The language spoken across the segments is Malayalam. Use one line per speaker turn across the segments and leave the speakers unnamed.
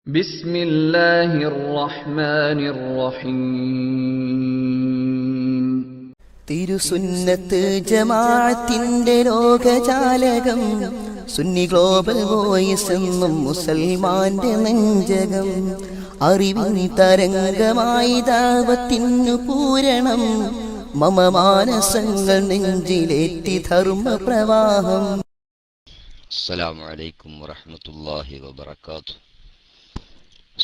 ബിസ്മില്ലാഹിർ റഹ്മാനിർ റഹീം.
തിരുസുന്നത്ത് ജമാഅത്തിന്റെ ലോകജാലകം, സുന്നി ഗ്ലോബൽ വോയിസ് എന്നും മുസൽമാന്റെ നെഞ്ചകം. അറിവിൻ തരംഗമായി ദഅവത്തിനു പൂരണം, മമ മാനസങ്ങൾ നെഞ്ചിലേറ്റി ധർമ്മപ്രവാഹം.
അസ്സലാമു അലൈക്കും വറഹ്മത്തുള്ളാഹി വബറകാതുഹു.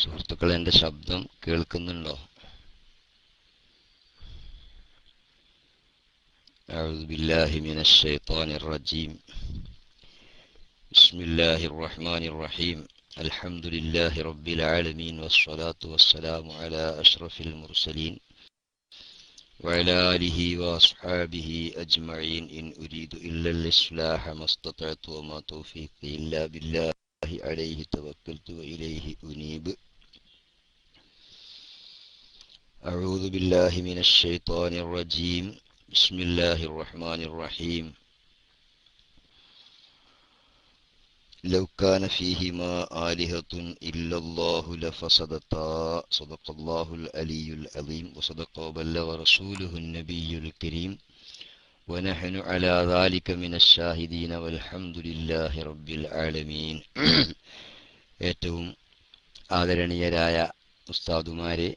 സുഹൃത്തുക്കളെ, എൻ്റെ ശബ്ദം കേൾക്കുന്നുണ്ടോ? അഊദു ബില്ലാഹി മിനശ് ശൈത്വാനിർ റജീം. ബിസ്മില്ലാഹിർ റഹ്മാനിർ റഹീം. അൽഹംദുലില്ലാഹി റബ്ബിൽ ആലമീൻ വസ്സലാത്തു വസ്സലാമു അലാ അഷ്റഫിൽ മുർസലീൻ وعلى آله وأصحابه أجمعين إن أريد إلا الإصلاح ما استطعت وما توفيقي إلا بالله عليه توكلت وإليه أنيب. أعوذ بالله من الشيطان الرجيم. بسم الله الرحمن الرحيم. لو كان فيهما آلهة إلا الله لفسدتا. صدق الله العلي العظيم وصدق وبلغ رسوله النبي الكريم ونحن على ذلك من الشاهدين والحمد لله رب العالمين. ഏറ്റവും ആദരണീയരായ ഉസ്താദുമാരെ,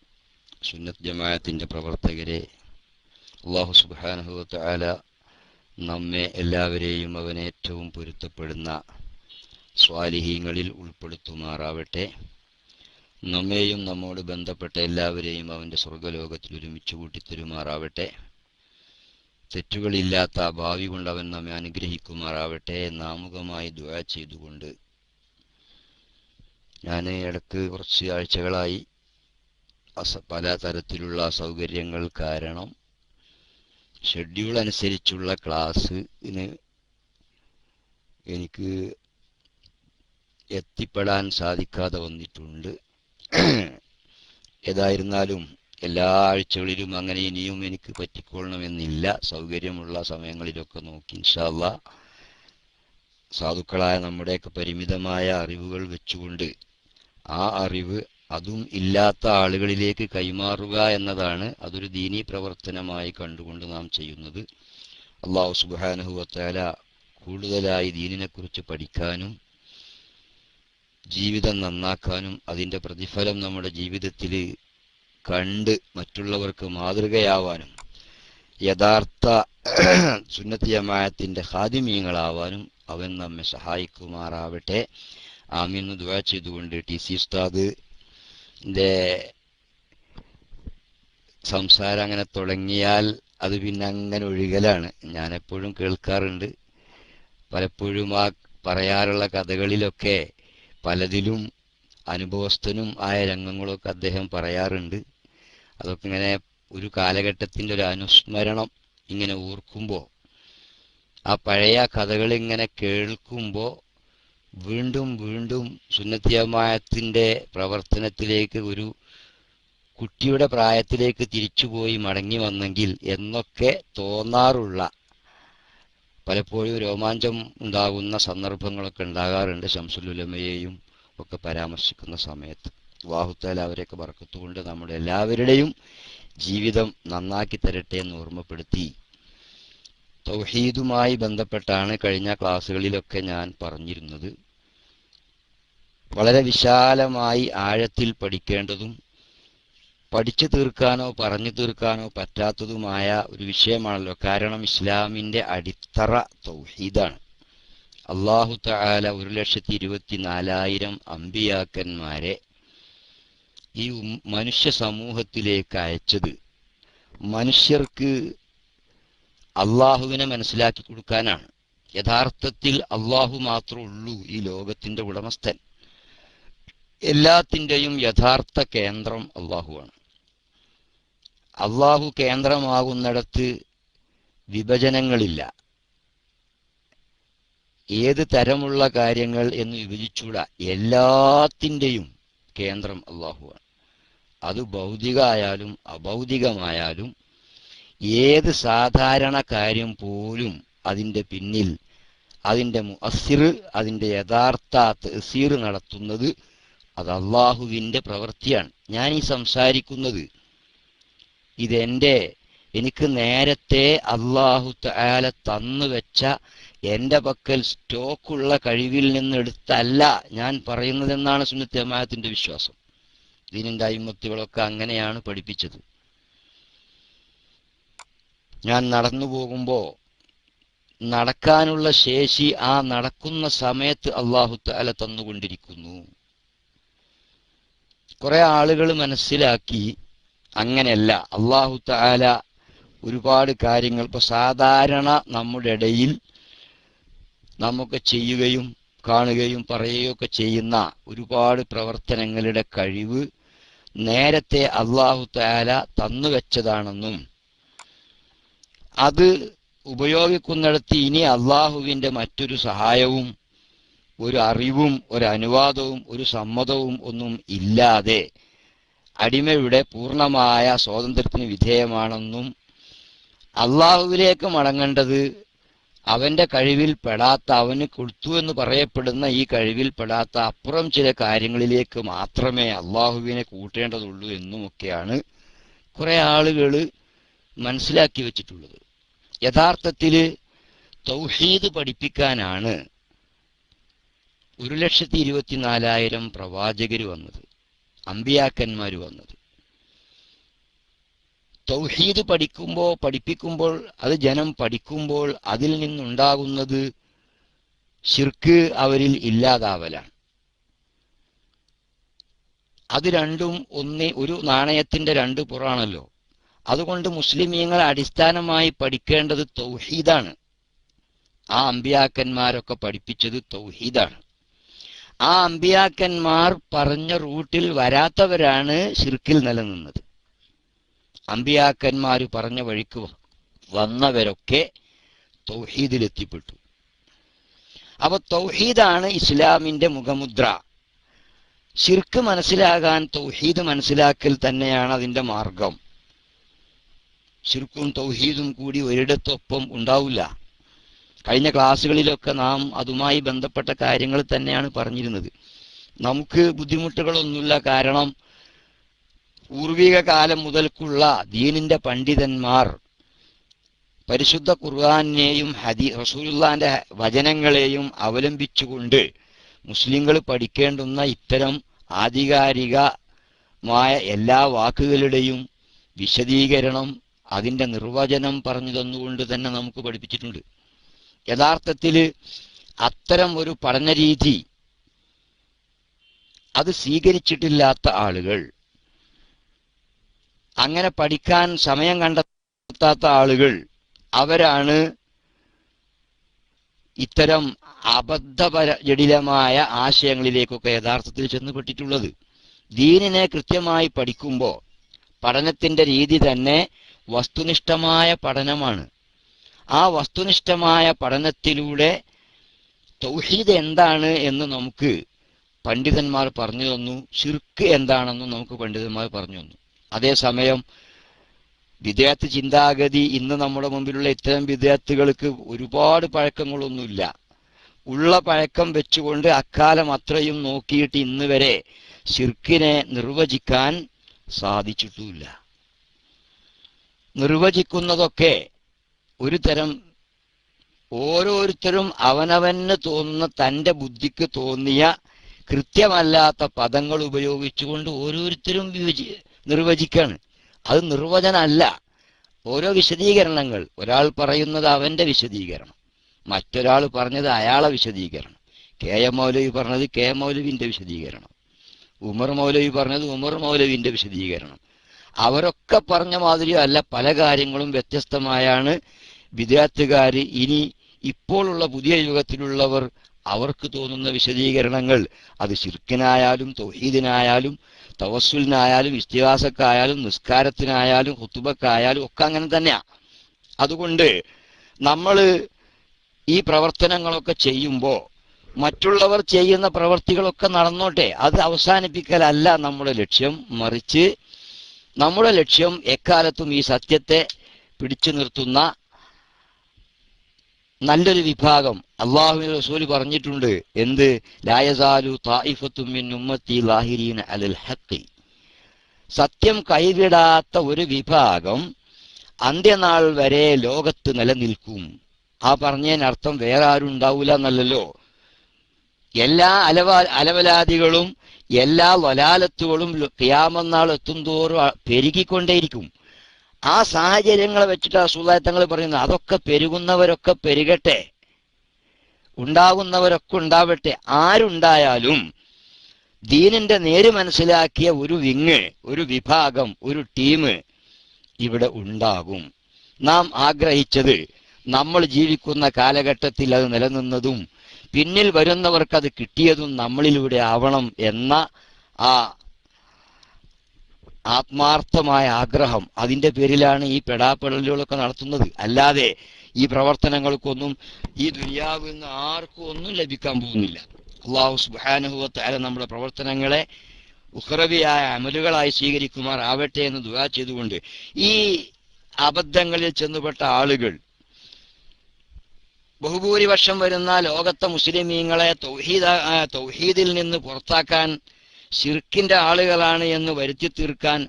സുന്നത്ത് ജമാഅത്തിന്റെ പ്രവർത്തകരെ, അല്ലാഹു സുബ്ഹാനഹു വ തആല നമ്മെ എല്ലാവരെയും അവൻ ഏറ്റവും പൊരുത്തപ്പെടുന്ന സ്വാലിഹീങ്ങളിൽ ഉൾപ്പെടുത്തുമാറാവട്ടെ. നമ്മെയും നമ്മോട് ബന്ധപ്പെട്ട എല്ലാവരെയും അവൻ്റെ സ്വർഗ്ഗലോകത്തിൽ ഒരുമിച്ച് കൂട്ടിത്തരുമാറാവട്ടെ. തെറ്റുകളില്ലാത്ത ഭാവി കൊണ്ട് അവൻ നമ്മെ അനുഗ്രഹിക്കുമാറാവട്ടെ നാമുഖമായി ദുആ ചെയ്തുകൊണ്ട്, ഞാൻ ഇടയ്ക്ക് കുറച്ച് ആഴ്ചകളായി പല തരത്തിലുള്ള അസൗകര്യങ്ങൾ കാരണം ഷെഡ്യൂൾ അനുസരിച്ചുള്ള ക്ലാസ്സിന് എനിക്ക് എത്തിപ്പെടാൻ സാധിക്കാതെ വന്നിട്ടുണ്ട്. ഏതായിരുന്നാലും എല്ലാ ആഴ്ചകളിലും അങ്ങനെ ഇനിയും എനിക്ക് പറ്റിക്കൊള്ളണമെന്നില്ല. സൗകര്യമുള്ള സമയങ്ങളിലൊക്കെ നോക്കി ഇൻഷാ അല്ലാഹ് സാധുക്കളായ നമ്മുടെയൊക്കെ പരിമിതമായ അറിവുകൾ വെച്ചുകൊണ്ട് ആ അറിവ് അതും ഇല്ലാത്ത ആളുകളിലേക്ക് കൈമാറുക എന്നതാണ് അതൊരു ദീനീ പ്രവർത്തനമായി കണ്ടുകൊണ്ട് നാം ചെയ്യുന്നത്. അല്ലാഹു സുബ്ഹാനഹു വ തആല കൂടുതലായി ദീനിനെക്കുറിച്ച് പഠിക്കാനും ജീവിതം നന്നാക്കാനും അതിൻ്റെ പ്രതിഫലം നമ്മുടെ ജീവിതത്തിൽ കണ്ട് മറ്റുള്ളവർക്ക് മാതൃകയാവാനും യഥാർത്ഥ സുന്നത്ത് ജമാഅത്തിന്റെ ഖാദിമീങ്ങളാവാനും അവൻ നമ്മെ സഹായിക്കുമാറാവട്ടെ. ആമീൻ എന്ന് ദുആ ചെയ്തുകൊണ്ട് ടി.സി. ഉസ്താദിന്റെ സംസാരം അങ്ങനെ തുടങ്ങിയാൽ അത് പിന്നെ അങ്ങനെ ഒഴുകലാണ്. ഞാനെപ്പോഴും കേൾക്കാറുണ്ട്. പലപ്പോഴും ആ പറയാറുള്ള കഥകളിലൊക്കെ പലതിലും അനുഭവസ്ഥനും ആയ രംഗങ്ങളൊക്കെ അദ്ദേഹം പറയാറുണ്ട്. അതൊക്കെ ഇങ്ങനെ ഒരു കാലഘട്ടത്തിൻ്റെ ഒരു അനുസ്മരണം ഇങ്ങനെ ഓർക്കുമ്പോൾ, ആ പഴയ കഥകൾ ഇങ്ങനെ കേൾക്കുമ്പോൾ വീണ്ടും വീണ്ടും സുന്നത്ത് ജമാഅത്തിന്റെ പ്രവർത്തനത്തിലേക്ക് ഒരു കുട്ടിയുടെ പ്രായത്തിലേക്ക് തിരിച്ചുപോയി മടങ്ങി വന്നെങ്കിൽ എന്നൊക്കെ തോന്നാറുള്ള, പലപ്പോഴും രോമാഞ്ചം ഉണ്ടാകുന്ന സന്ദർഭങ്ങളൊക്കെ ഉണ്ടാകാറുണ്ട്. ശംസുൽ ഉലമയെയും ഒക്കെ പരാമർശിക്കുന്ന സമയത്ത് അല്ലാഹു തആല അവരെയൊക്കെ ബർക്കത്ത് കൊണ്ട് നമ്മുടെ എല്ലാവരുടെയും ജീവിതം നന്നാക്കി തരട്ടെ എന്ന് ഓർമ്മപ്പെടുത്തി, തൗഹീദുമായി ബന്ധപ്പെട്ടാണ് കഴിഞ്ഞ ക്ലാസ്സുകളിലൊക്കെ ഞാൻ പറഞ്ഞിരുന്നത്. വളരെ വിശാലമായി ആഴത്തിൽ പഠിക്കേണ്ടതും പഠിച്ചു തീർക്കാനോ പറഞ്ഞു തീർക്കാനോ പറ്റാത്തതുമായ ഒരു വിഷയമാണല്ലോ. കാരണം ഇസ്ലാമിന്റെ അടിത്തറ തൗഹീദാണ്. അല്ലാഹു തആല 1,24,000 അമ്പിയാക്കന്മാരെ ഈ മനുഷ്യ സമൂഹത്തിലേക്ക് അയച്ചത് മനുഷ്യർക്ക് അള്ളാഹുവിനെ മനസ്സിലാക്കി കൊടുക്കാനാണ്. യഥാർത്ഥത്തിൽ അള്ളാഹു മാത്രമേ ഉള്ളൂ ഈ ലോകത്തിന്റെ ഉടമസ്ഥൻ. എല്ലാത്തിൻ്റെയും യഥാർത്ഥ കേന്ദ്രം അള്ളാഹുവാണ്. അള്ളാഹു കേന്ദ്രമാകുന്നിടത്ത് വിഭജനങ്ങളില്ല. ഏത് തരമുള്ള കാര്യങ്ങൾ എന്ന് വിഭജിച്ചൂടാ. എല്ലാത്തിൻ്റെയും കേന്ദ്രം അള്ളാഹുവാണ്. അത് ഭൗതികമായാലും അഭൗതികമായാലും ഏത് സാധാരണ കാര്യം പോലും അതിൻ്റെ പിന്നിൽ അതിൻ്റെ മുഅസ്സിർ, അതിൻ്റെ യഥാർത്ഥ തഅ്സീർ നടത്തുന്നത് അത് അള്ളാഹുവിൻ്റെ പ്രവൃത്തിയാണ്. ഞാൻ ഈ സംസാരിക്കുന്നത് എനിക്ക് നേരത്തെ അള്ളാഹു തആല തന്നു വെച്ച എൻ്റെ പക്കൽ സ്റ്റോക്കുള്ള കഴിവിൽ നിന്നെടുത്തല്ല ഞാൻ പറയുന്നതെന്നാണ് സുന്നത്ത് ജമാഅത്തിന്റെ വിശ്വാസം. ദീനിന്റെ അയിമ്മത്തുകളൊക്കെ അങ്ങനെയാണ് പഠിപ്പിച്ചത്. ഞാൻ നടന്നു പോകുമ്പോൾ നടക്കാനുള്ള ശേഷി ആ നടക്കുന്ന സമയത്ത് അള്ളാഹു തആല തന്നുകൊണ്ടിരിക്കുന്നു. കുറെ ആളുകൾ മനസ്സിലാക്കി അങ്ങനെയല്ല. അള്ളാഹു തആല ഒരുപാട് കാര്യങ്ങൾ ഇപ്പൊ സാധാരണ നമ്മുടെ ഇടയിൽ നമുക്ക് ചെയ്യുകയും കാണുകയും പറയുകയൊക്കെ ചെയ്യുന്ന ഒരുപാട് പ്രവർത്തനങ്ങളുടെ കഴിവ് നേരത്തെ അള്ളാഹു തആല തന്നുവെച്ചതാണെന്നും അത് ഉപയോഗിക്കുന്നിടത്ത് ഇനി അള്ളാഹുവിൻ്റെ മറ്റൊരു സഹായവും ഒരു അറിവും ഒരു അനുവാദവും ഒരു സമ്മതവും ഒന്നും ഇല്ലാതെ അടിമയുടെ പൂർണ്ണമായ സ്വാതന്ത്ര്യത്തിന് വിധേയമാണെന്നും അള്ളാഹുവിലേക്ക് മടങ്ങേണ്ടത് അവൻ്റെ കഴിവിൽ പെടാത്ത, അവന് കൊടുത്തു എന്ന് പറയപ്പെടുന്ന ഈ കഴിവിൽ പെടാത്ത അപ്പുറം ചില കാര്യങ്ങളിലേക്ക് മാത്രമേ അള്ളാഹുവിനെ കൂട്ടേണ്ടതുള്ളൂ എന്നുമൊക്കെയാണ് കുറെ ആളുകൾ മനസ്സിലാക്കി വെച്ചിട്ടുള്ളത്. യഥാർത്ഥത്തിൽ തൗഹീദ് പഠിപ്പിക്കാനാണ് 1,24,000 പ്രവാചകർ വന്നത്, അമ്പിയാക്കന്മാർ വന്നത്. തൗഹീദ് പഠിപ്പിക്കുമ്പോൾ അത് ജനം പഠിക്കുമ്പോൾ അതിൽ നിന്നുണ്ടാകുന്നത് ശിർക്ക് അവരിൽ ഇല്ലാതാവലാണ്. അത് രണ്ടും ഒരു നാണയത്തിന്റെ രണ്ട് പുറമാണല്ലോ. അതുകൊണ്ട് മുസ്ലിമീങ്ങൾ അടിസ്ഥാനമായി പഠിക്കേണ്ടത് തൗഹീദാണ്. ആ അമ്പിയാക്കന്മാരൊക്കെ പഠിപ്പിച്ചത് തൗഹീദാണ്. ആ അമ്പിയാക്കന്മാർ പറഞ്ഞ റൂട്ടിൽ വരാത്തവരാണ് ശിർക്കിൽ നിലനിന്നത്. അമ്പിയാക്കന്മാർ പറഞ്ഞ വഴിക്ക് വന്നവരൊക്കെ തൗഹീദിലെത്തിപ്പെട്ടു. അപ്പൊ തൗഹീദാണ് ഇസ്ലാമിന്റെ മുഖമുദ്ര. ശിർക്ക് മനസ്സിലാകാൻ തൗഹീദ് മനസ്സിലാക്കൽ തന്നെയാണ് അതിന്റെ മാർഗം. ശിർക്കും തൗഹീദും കൂടി ഒരിടത്തൊപ്പം ഉണ്ടാവില്ല. കഴിഞ്ഞ ക്ലാസ്സുകളിലൊക്കെ നാം അതുമായി ബന്ധപ്പെട്ട കാര്യങ്ങൾ തന്നെയാണ് പറഞ്ഞിരുന്നത്. നമുക്ക് ബുദ്ധിമുട്ടുകളൊന്നുമില്ല. കാരണം പൂർവിക കാലം മുതൽക്കുള്ള ദീനിന്റെ പണ്ഡിതന്മാർ പരിശുദ്ധ ഖുർആനെയും റസൂലുള്ളാഹിന്റെ വചനങ്ങളെയും അവലംബിച്ചുകൊണ്ട് മുസ്ലിങ്ങൾ പഠിക്കേണ്ടുന്ന ഇത്തരം ആധികാരികമായ എല്ലാ വാക്കുകളുടെയും വിശദീകരണം, അതിൻ്റെ നിർവചനം പറഞ്ഞു തന്നുകൊണ്ട് തന്നെ നമുക്ക് പഠിപ്പിച്ചിട്ടുണ്ട്. യഥാർത്ഥത്തിൽ അത്തരം ഒരു പഠനരീതി അത് സ്വീകരിച്ചിട്ടില്ലാത്ത ആളുകൾ, അങ്ങനെ പഠിക്കാൻ സമയം കണ്ടെത്താത്ത ആളുകൾ, അവരാണ് ഇത്തരം ജടിലമായ ആശയങ്ങളിലേക്കൊക്കെ യഥാർത്ഥത്തിൽ ചെന്നുപെട്ടിട്ടുള്ളത്. ദീനിനെ കൃത്യമായി പഠിക്കുമ്പോൾ പഠനത്തിന്റെ രീതി തന്നെ വസ്തുനിഷ്ഠമായ പഠനമാണ്. ആ വസ്തുനിഷ്ഠമായ പഠനത്തിലൂടെ തൗഹീദ് എന്താണ് എന്ന് നമുക്ക് പണ്ഡിതന്മാർ പറഞ്ഞു തന്നു, ശിർക്ക് എന്താണെന്നും നമുക്ക് പണ്ഡിതന്മാർ പറഞ്ഞു തന്നു. അതേസമയം വിദേഹത്ത് ചിന്താഗതി ഇന്ന് നമ്മുടെ മുമ്പിലുള്ള ഇത്തരം വിദേഹത്തുകൾക്ക് ഒരുപാട് പഴക്കങ്ങളൊന്നുമില്ല. ഉള്ള പഴക്കം വെച്ചുകൊണ്ട് അക്കാലം അത്രയും നോക്കിയിട്ട് ഇന്ന് വരെ ശിർക്കിനെ നിർവചിക്കാൻ സാധിച്ചിട്ടുമില്ല. നിർവചിക്കുന്നതൊക്കെ ഒരു തരം ഓരോരുത്തരും അവനവന് തോന്നുന്ന തൻ്റെ ബുദ്ധിക്ക് തോന്നിയ കൃത്യമല്ലാത്ത പദങ്ങൾ ഉപയോഗിച്ചുകൊണ്ട് ഓരോരുത്തരും നിർവചിക്കാണ്. അത് നിർവചനമല്ല, ഓരോ വിശദീകരണങ്ങൾ. ഒരാൾ പറയുന്നത് അവൻ്റെ വിശദീകരണം, മറ്റൊരാൾ പറഞ്ഞത് അയാളെ വിശദീകരണം. KM മൗലവി പറഞ്ഞത് KM മൗലവിൻ്റെ വിശദീകരണം, ഉമർ മൗലവി പറഞ്ഞത് ഉമർ മൗലവിൻ്റെ വിശദീകരണം. അവരൊക്കെ പറഞ്ഞ മാതിരിയല്ല, പല കാര്യങ്ങളും വ്യത്യസ്തമായാണ് വിദ്യാർത്ഥികാർ, ഇനി ഇപ്പോഴുള്ള പുതിയ യുഗത്തിലുള്ളവർ അവർക്ക് തോന്നുന്ന വിശദീകരണങ്ങൾ. അത് ശിർക്കിനായാലും തൗഹീദിനായാലും തവസ്സുലിനായാലും ഇസ്തിഗാസക്കായാലും നിസ്കാരത്തിനായാലും ഖുതുബക്കായാലും ഒക്കെ അങ്ങനെ തന്നെയാണ്. അതുകൊണ്ട് നമ്മൾ ഈ പ്രവർത്തനങ്ങളൊക്കെ ചെയ്യുമ്പോൾ മറ്റുള്ളവർ ചെയ്യുന്ന പ്രവർത്തികളൊക്കെ നടന്നോട്ടെ, അത് അവസാനിപ്പിക്കലല്ല നമ്മുടെ ലക്ഷ്യം. മറിച്ച് നമ്മുടെ ലക്ഷ്യം എക്കാലത്തും ഈ സത്യത്തെ പിടിച്ചു നിർത്തുന്ന നല്ലൊരു വിഭാഗം അല്ലാഹുവിന്റെ റസൂൽ പറഞ്ഞിട്ടുണ്ട്. എന്ത്? ലാ യസാലു ത്വായിഫത്തും മിൻ ഉമ്മത്തി ലാഹിരീന അലൽ ഹഖ്. സത്യം കൈവിടാത്ത ഒരു വിഭാഗം അന്ത്യനാൾ വരെ ലോകത്ത് നിലനിൽക്കും. ആ പറഞ്ഞതിനർത്ഥം വേറെ ആരും ഉണ്ടാവൂല എന്നല്ലല്ലോ. എല്ലാ അലവലാദികളും എല്ലാ വലാലത്തുകളും ഖിയാമത്ത് നാൾ എത്തുന്തോറും പെരുകിക്കൊണ്ടേയിരിക്കും. ആ സാഹചര്യങ്ങളെ വെച്ചിട്ട് റസൂലുള്ളാഹി തങ്ങൾ പറയുന്നത് അതൊക്കെ പെരുകുന്നവരൊക്കെ പെരുകട്ടെ, ഉണ്ടാകുന്നവരൊക്കെ ഉണ്ടാവട്ടെ. ആരുണ്ടായാലും ദീനിന്റെ നേര് മനസ്സിലാക്കിയ ഒരു വിങ്, ഒരു വിഭാഗം, ഒരു ടീം ഇവിടെ ഉണ്ടാകും. നാം ആഗ്രഹിച്ചത് നമ്മൾ ജീവിക്കുന്ന കാലഘട്ടത്തിൽ അത് നിലനിന്നതും പിന്നിൽ വരുന്നവർക്ക് അത് കിട്ടിയതും നമ്മളിലൂടെ ആവണം എന്ന ആ ആത്മാർത്ഥമായ ആഗ്രഹം, അതിന്റെ പേരിലാണ് ഈ പെടാപ്പെടലുകളൊക്കെ നടത്തുന്നത്. അല്ലാതെ ഈ പ്രവർത്തനങ്ങൾക്കൊന്നും ഈ ദുനിയാവിൽ നിന്ന് ആർക്കും ഒന്നും ലഭിക്കാൻ പോകുന്നില്ല. അല്ലാഹു സുബ്ഹാനഹു വ തആല നമ്മുടെ പ്രവർത്തനങ്ങളെ ഉഖ്റവിയായ അമലുകളായി സ്വീകരിക്കുമാറാവട്ടെ എന്ന് ദുആ ചെയ്തുകൊണ്ട്, ഈ അബദ്ധങ്ങളിൽ ചെന്നുപെട്ട ആളുകൾ ബഹുഭൂരിപക്ഷം വരുന്ന ലോകത്തെ മുസ്ലിമീങ്ങളെ തൗഹീദിൽ നിന്ന് പുറത്താക്കാൻ, ശിർക്കിന്റെ ആളുകളാണ് എന്ന് വരുത്തി തീർക്കാൻ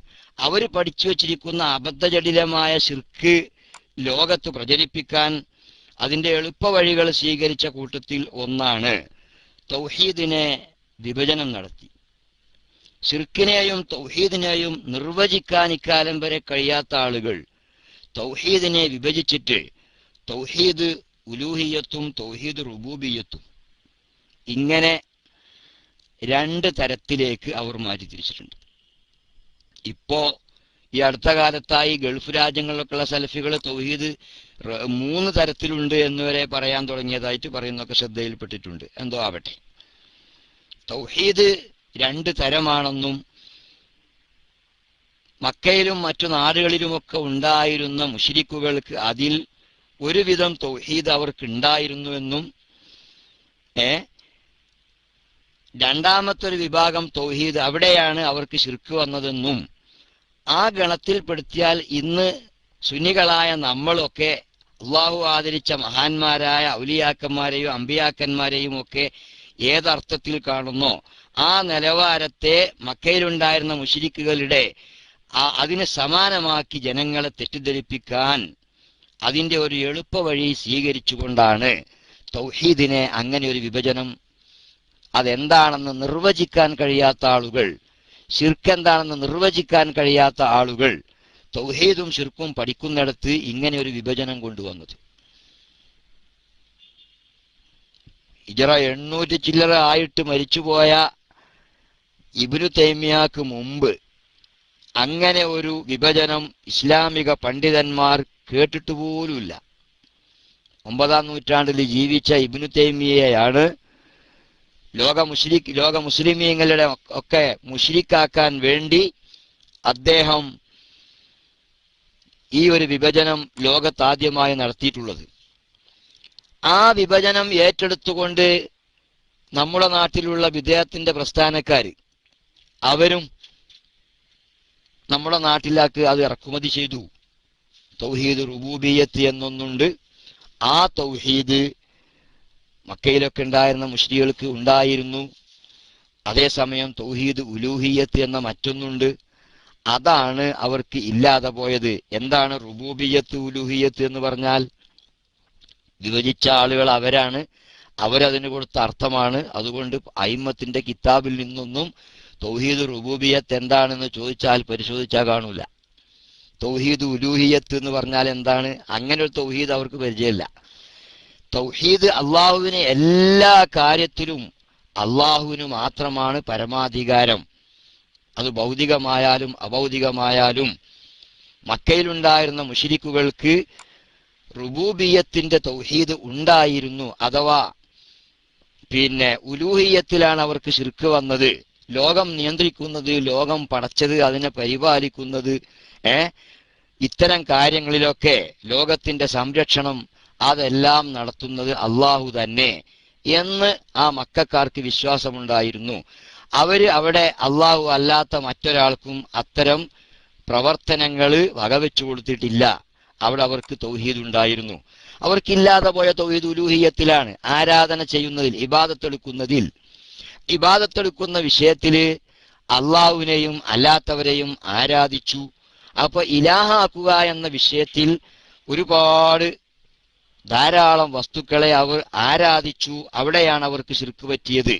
അവർ പഠിച്ചു വച്ചിരിക്കുന്ന അബദ്ധജടിലമായ ശിർക്ക് ലോകത്ത് പ്രചരിപ്പിക്കാൻ അതിന്റെ എളുപ്പ വഴികൾ സ്വീകരിച്ച കൂട്ടത്തിൽ ഒന്നാണ് തൗഹീദിനെ വിഭജനം നടത്തി. ശിർക്കിനെയും തൗഹീദിനെയും നിർവചിക്കാൻ ഇക്കാലം വരെ കഴിയാത്ത ആളുകൾ തൗഹീദിനെ വിഭജിച്ചിട്ട് തൗഹീദ് ഉലൂഹിയത്തും തൗഹീദ് റുബൂബിയത്തും ഇങ്ങനെ രണ്ട് തരത്തിലേക്ക് അവർ മാറ്റി തിരിച്ചിട്ടുണ്ട്. ഇപ്പോ ഈ അടുത്ത കാലത്തായി ഗൾഫ് രാജ്യങ്ങളിലൊക്കെയുള്ള സലഫികൾ തൗഹീദ് 3 തരത്തിലുണ്ട് എന്നുവരെ പറയാൻ തുടങ്ങിയതായിട്ട് പറയുന്നൊക്കെ ശ്രദ്ധയിൽപ്പെട്ടിട്ടുണ്ട്. എന്തോ ആവട്ടെ, തൗഹീദ് 2 തരമാണെന്നും മക്കയിലും മറ്റു നാടുകളിലുമൊക്കെ ഉണ്ടായിരുന്ന മുശ്രിക്കുകൾക്ക് അതിൽ ഒരുവിധം തൗഹീദ് അവർക്ക് ഉണ്ടായിരുന്നുവെന്നും രണ്ടാമത്തൊരു വിഭാഗം തൗഹീദ് അവിടെയാണ് അവർക്ക് ശിർക്ക് വന്നതെന്നും, ആ ഗണത്തിൽപ്പെടുത്തിയാൽ ഇന്ന് സുന്നികളായ നമ്മളൊക്കെ അള്ളാഹു ആദരിച്ച മഹാന്മാരായ ഔലിയാക്കന്മാരെയും അമ്പിയാക്കന്മാരെയും ഒക്കെ ഏതർത്ഥത്തിൽ കാണുന്നോ ആ നിലവാരത്തെ മക്കയിലുണ്ടായിരുന്ന മുശ്രിക്കുകളുടെ അതിന് സമാനമാക്കി ജനങ്ങളെ തെറ്റിദ്ധരിപ്പിക്കാൻ അതിൻ്റെ ഒരു എളുപ്പ വഴി സ്വീകരിച്ചുകൊണ്ടാണ് തൗഹീദിനെ അങ്ങനെ ഒരു വിഭജനം, അതെന്താണെന്ന് നിർവചിക്കാൻ കഴിയാത്ത ആളുകൾ, ശിർക്ക് എന്താണെന്ന് നിർവചിക്കാൻ കഴിയാത്ത ആളുകൾ തൗഹീദും ശിർക്കും പഠിക്കുന്നിടത്ത് ഇങ്ങനെ ഒരു വിഭജനം കൊണ്ടുവന്നത്. ഹിജറ 800 ചില്ലറ ആയിട്ട് മരിച്ചുപോയ ഇബ്നു തൈമിയക്ക് മുമ്പ് അങ്ങനെ ഒരു വിഭജനം ഇസ്ലാമിക പണ്ഡിതന്മാർ കേട്ടിട്ട് പോലുമില്ല. 9-ാം നൂറ്റാണ്ടിൽ ജീവിച്ച ഇബ്നു തൈമിയയാണ് ലോക മുസ്ലിമീങ്ങളുടെ ഒക്കെ മുശ്രിക്കാക്കാൻ വേണ്ടി അദ്ദേഹം ഈ ഒരു വിഭജനം ലോകത്താദ്യമായി നടത്തിയിട്ടുള്ളത്. ആ വിഭജനം ഏറ്റെടുത്തുകൊണ്ട് നമ്മുടെ നാട്ടിലുള്ള വിദേഹത്തിന്റെ പ്രസ്ഥാനക്കാർ അവരും നമ്മുടെ നാട്ടിലേക്ക് അത് ഇറക്കുമതി ചെയ്തു. തൗഹീദ് റുബൂബിയ്യത്ത് എന്നൊന്നുണ്ട്. ആ തൗഹീദ് മക്കയിലൊക്കെ ഉണ്ടായിരുന്ന മുശ്രികൾക്ക് ഉണ്ടായിരുന്നു. അതേസമയം തൗഹീദ് ഉലൂഹിയത്ത് എന്ന മറ്റൊന്നുണ്ട്. അതാണ് അവർക്ക് ഇല്ലാതെ പോയത്. എന്താണ് റുബൂബിയ്യത്ത് ഉലൂഹിയത്ത് എന്ന് പറഞ്ഞാൽ? വിഭജിച്ച ആളുകൾ അവരാണ്, അവരതിന് കൊടുത്ത അർത്ഥമാണ്. അതുകൊണ്ട് അയിമ്മത്തിന്റെ കിതാബിൽ നിന്നൊന്നും തൗഹീദ് റുബൂബിയ്യത്ത് എന്താണെന്ന് ചോദിച്ചാൽ പരിശോധിച്ചാൽ കാണൂല. തൗഹീദ് ഉലൂഹിയത്ത് എന്ന് പറഞ്ഞാൽ എന്താണ്? അങ്ങനെ ഒരു തൗഹീദ് അവർക്ക് പരിചയമില്ല. തൗഹീദ് അള്ളാഹുവിനെ എല്ലാ കാര്യത്തിലും അള്ളാഹുവിന് മാത്രമാണ് പരമാധികാരം. അത് ഭൗതികമായാലും അഭൗതികമായാലും. മക്കയിലുണ്ടായിരുന്ന മുശ്രിക്കുകൾക്ക് റുബൂബിയ്യത്തിന്റെ തൗഹീദ് ഉണ്ടായിരുന്നു, അഥവാ ഉലൂഹിയത്തിലാണ് അവർക്ക് ശിർക്ക് വന്നത്. ലോകം നിയന്ത്രിക്കുന്നത്, ലോകം പടച്ചത്, അതിനെ പരിപാലിക്കുന്നത്, ഇത്തരം കാര്യങ്ങളിലൊക്കെ ലോകത്തിന്റെ സംരക്ഷണം അതെല്ലാം നടത്തുന്നത് അള്ളാഹു തന്നെ എന്ന് ആ മക്കക്കാർക്ക് വിശ്വാസമുണ്ടായിരുന്നു. അവര് അവിടെ അള്ളാഹു അല്ലാത്ത മറ്റൊരാൾക്കും അത്തരം പ്രവർത്തനങ്ങൾ വകവെച്ചു കൊടുത്തിട്ടില്ല. അവിടെ അവർക്ക് തൗഹീദ് ഉണ്ടായിരുന്നു. അവർക്കില്ലാതെ പോയ തൗഹീദ് ഉലൂഹിയത്തിലാണ്, ആരാധന ചെയ്യുന്നതിൽ, ഇബാദത്തെടുക്കുന്ന വിഷയത്തില് അള്ളാഹുവിനെയും അല്ലാത്തവരെയും ആരാധിച്ചു. അപ്പൊ ഇലാഹാക്കുക എന്ന വിഷയത്തിൽ ഒരുപാട് ധാരാളം വസ്തുക്കളെ അവർ ആരാധിച്ചു. അവിടെയാണ് അവർക്ക് ശിർക്ക് പറ്റിയത്.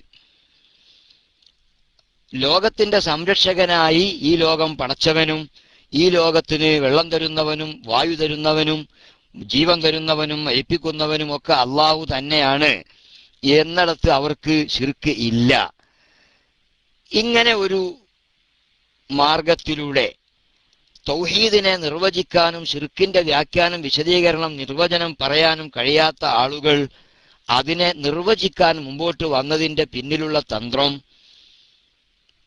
ലോകത്തിന്റെ സംരക്ഷകനായി ഈ ലോകം പടച്ചവനും ഈ ലോകത്തിന് വെള്ളം തരുന്നവനും വായു തരുന്നവനും ജീവൻ തരുന്നവനും ഏൽപ്പിക്കുന്നവനും ഒക്കെ അള്ളാഹു തന്നെയാണ് എന്നിടത്ത് അവർക്ക് ശിർക്ക് ഇല്ല. ഇങ്ങനെ ഒരു മാർഗത്തിലൂടെ തൗഹീദിനെ നിർവചിക്കാനും ശിർക്കിന്റെ വ്യാഖ്യാനം, വിശദീകരണം, നിർവചനം പറയാനും കഴിയാത്ത ആളുകൾ അതിനെ നിർവചിക്കാൻ മുമ്പോട്ട് വന്നതിന്റെ പിന്നിലുള്ള തന്ത്രം